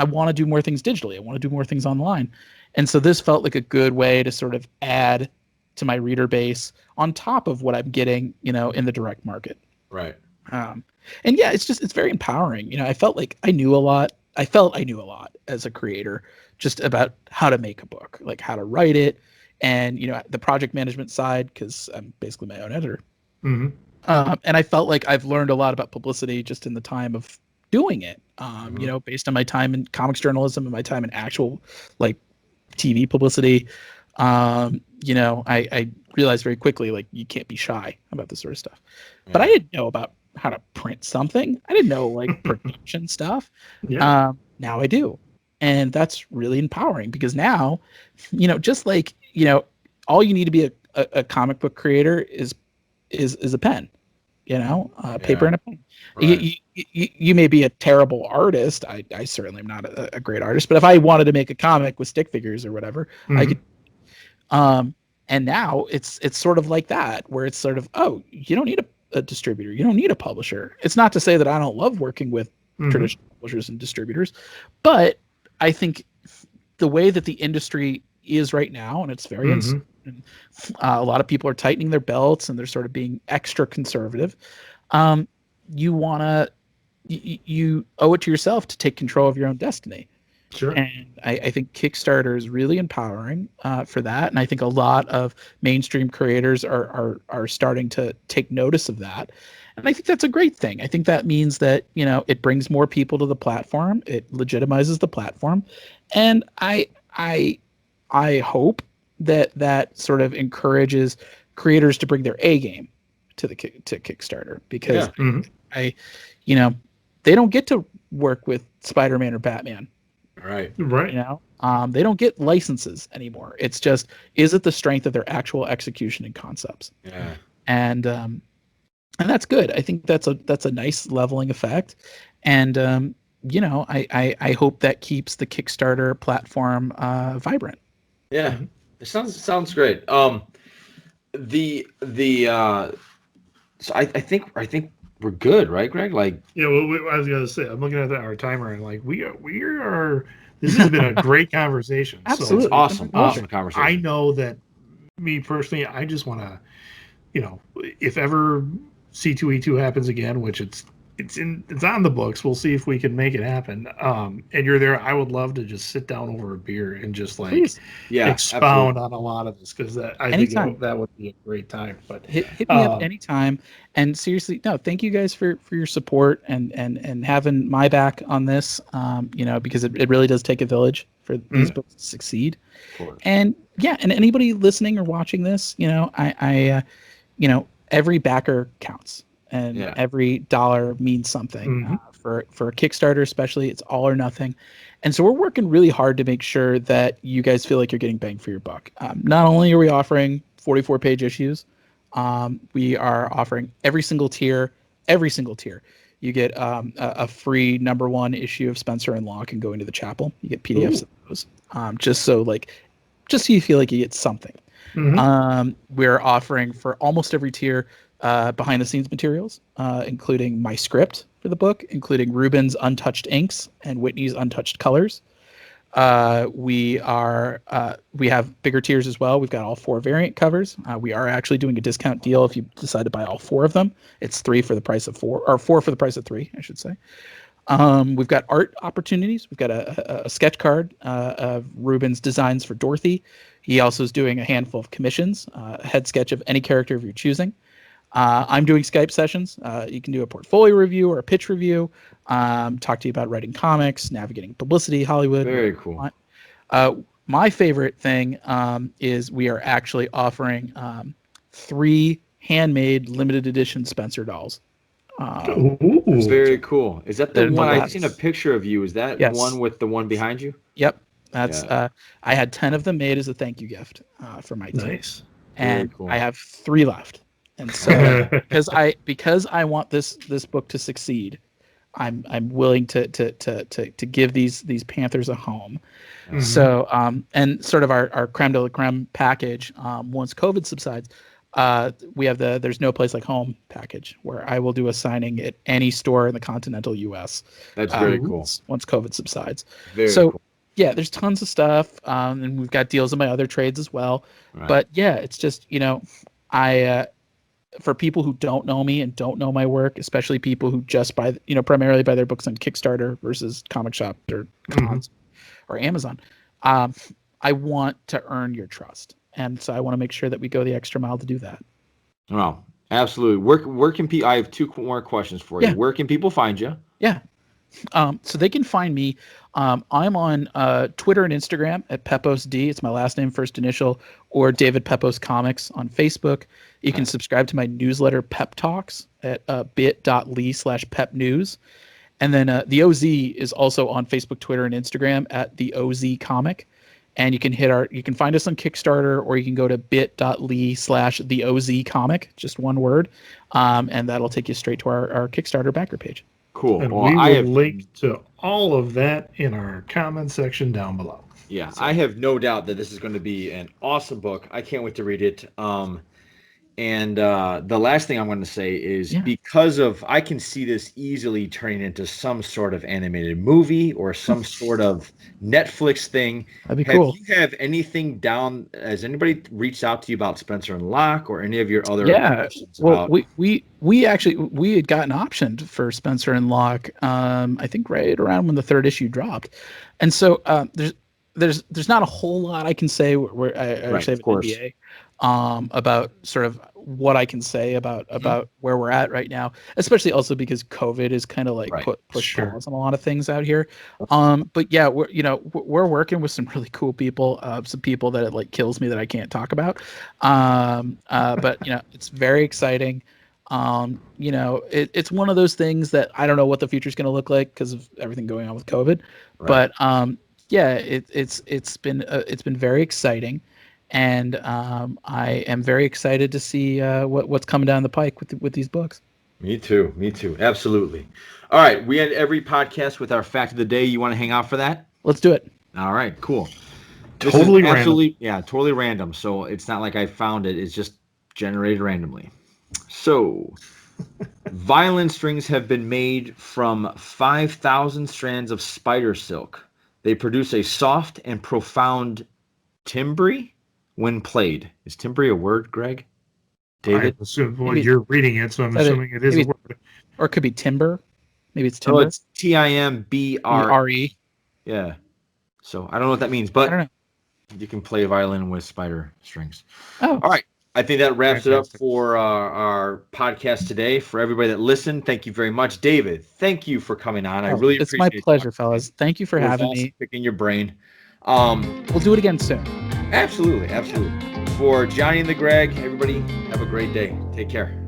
want to do more things digitally. I want to do more things online. And so this felt like a good way to sort of add to my reader base on top of what I'm getting, in the direct market. Right. It's very empowering. I felt like I knew a lot. I felt I knew a lot as a creator, just about how to make a book, like how to write it, and the project management side, because I'm basically my own editor. And I felt like I've learned a lot about publicity just in the time of doing it. Based on my time in comics journalism and my time in actual like TV publicity. I realized very quickly, like, you can't be shy about this sort of stuff. But I didn't know about how to print something. I didn't know like production stuff. Now I do. And that's really empowering, because now, just like, all you need to be a comic book creator is a pen, paper and a pen. Right. You may be a terrible artist. I certainly am not a great artist, but if I wanted to make a comic with stick figures or whatever, I could. And now it's sort of like that, where it's sort of, oh, you don't need a distributor. You don't need a publisher. It's not to say that I don't love working with traditional publishers and distributors, but I think the way that the industry is right now, and it's very uncertain, a lot of people are tightening their belts and they're sort of being extra conservative. You owe it to yourself to take control of your own destiny. Sure. And I think Kickstarter is really empowering for that. And I think a lot of mainstream creators are starting to take notice of that. And I think that's a great thing. I think that means that, it brings more people to the platform. It legitimizes the platform. And I hope that sort of encourages creators to bring their A game to Kickstarter, because they don't get to work with Spider-Man or Batman. Right. They don't get licenses anymore. It's just, is it the strength of their actual execution and concepts? Yeah. And that's good. I think that's a nice leveling effect. And I hope that keeps the Kickstarter platform vibrant. Yeah. It sounds great. So I think we're good, right, Greg? Like, yeah, well, I was gonna say, I'm looking at our timer, and like we are. This has been a great conversation. Absolutely, So, awesome conversation. I know that me personally, I just want to, if ever C2E2 happens again, which it's on the books. We'll see if we can make it happen. And you're there. I would love to just sit down over a beer and just expound on a lot of this, because I think that would be a great time. But hit me up anytime. And seriously, no, thank you guys for your support and having my back on this. Because it really does take a village for these books to succeed. And and anybody listening or watching this, I every backer counts. And every dollar means something. For a Kickstarter especially, it's all or nothing. And so we're working really hard to make sure that you guys feel like you're getting bang for your buck. Not only are we offering 44-page issues, we are offering every single tier. You get a free #1 issue of Spencer and Locke and Going to the Chapel. You get PDFs of those, just so you feel like you get something. We're offering for almost every tier behind the scenes materials, including my script for the book, including Ruben's untouched inks and Whitney's untouched colors. We have bigger tiers as well. We've got all 4 variant covers. We are actually doing a discount deal if you decide to buy all 4 of them. It's 3 for the price of 4, or 4 for the price of 3, I should say. We've got art opportunities. We've got a sketch card of Ruben's designs for Dorothy. He also is doing a handful of commissions, a head sketch of any character of your choosing. I'm doing Skype sessions. You can do a portfolio review or a pitch review, talk to you about writing comics, navigating publicity, Hollywood. Very cool. My favorite thing is we are actually offering 3 handmade limited edition Spencer dolls. That's very cool. Is that the one? I've seen a picture of you. Is that one with the one behind you? Yep. That's I had 10 of them made as a thank you gift for my team. Nice. And cool. I have 3 left. And so because I want this book to succeed, I'm willing to give these Panthers a home. So and sort of our creme de la creme package, once COVID subsides, we have the There's No Place Like Home package, where I will do a signing at any store in the continental US. That's very cool. Once COVID subsides. Very cool. Yeah, there's tons of stuff, and we've got deals in my other trades as well. Right. But yeah, it's just, I for people who don't know me and don't know my work, especially people who just buy, primarily buy their books on Kickstarter versus comic shop or cons or Amazon, I want to earn your trust. And so I want to make sure that we go the extra mile to do that. Wow, absolutely. Where can people? I have 2 more questions for you. Yeah. Where can people find you? Yeah. So they can find me. I'm on Twitter and Instagram at Pepose D. It's my last name, first initial, or David Pepose Comics on Facebook. You can subscribe to my newsletter, Pep Talks, at bit.ly/Pep News. And then the OZ is also on Facebook, Twitter, and Instagram at the OZ Comic. And you can find us on Kickstarter, or you can go to bit.ly/the OZ Comic, just one word. And that'll take you straight to our Kickstarter backer page. Cool. And we will link to all of that in our comment section down below. Yeah, so I have no doubt that this is going to be an awesome book. I can't wait to read it. And the last thing I'm going to say is because of, I can see this easily turning into some sort of animated movie or some sort of Netflix thing. That'd be cool. You have anything down? Has anybody reached out to you about Spencer and Locke or any of your other questions well, about? we had gotten optioned for Spencer and Locke. I think right around when the 3rd issue dropped, and so there's not a whole lot I can say. Where I actually have an NDA about sort of what I can say about where we're at right now, especially also because COVID is kind of like push pause on a lot of things out here. But yeah, we're working with some really cool people, some people that it like kills me that I can't talk about. But it's very exciting. It's one of those things that I don't know what the future is going to look like because of everything going on with COVID. But it's been very exciting. And I am very excited to see what's coming down the pike with these books. Me too. Absolutely. All right. We end every podcast with our fact of the day. You want to hang out for that? Let's do it. All right, cool. Totally random. Yeah, totally random. So it's not like I found it. It's just generated randomly. So violin strings have been made from 5,000 strands of spider silk. They produce a soft and profound timbre when played. Is timbre a word, Greg? David? I assume, well, you're reading it, so I'm assuming it is a word. Or it could be timber. Maybe it's timber. Oh, it's Timbre. Yeah. So I don't know what that means, but I don't know. You can play a violin with spider strings. Oh. All right. I think that wraps it up for our podcast today. For everybody that listened, thank you very much. David, thank you for coming on. I really appreciate it. It's my pleasure, fellas. Thank you for having me. Picking your brain. We'll do it again soon. Absolutely. For Johnny and the Greg, everybody, have a great day. Take care.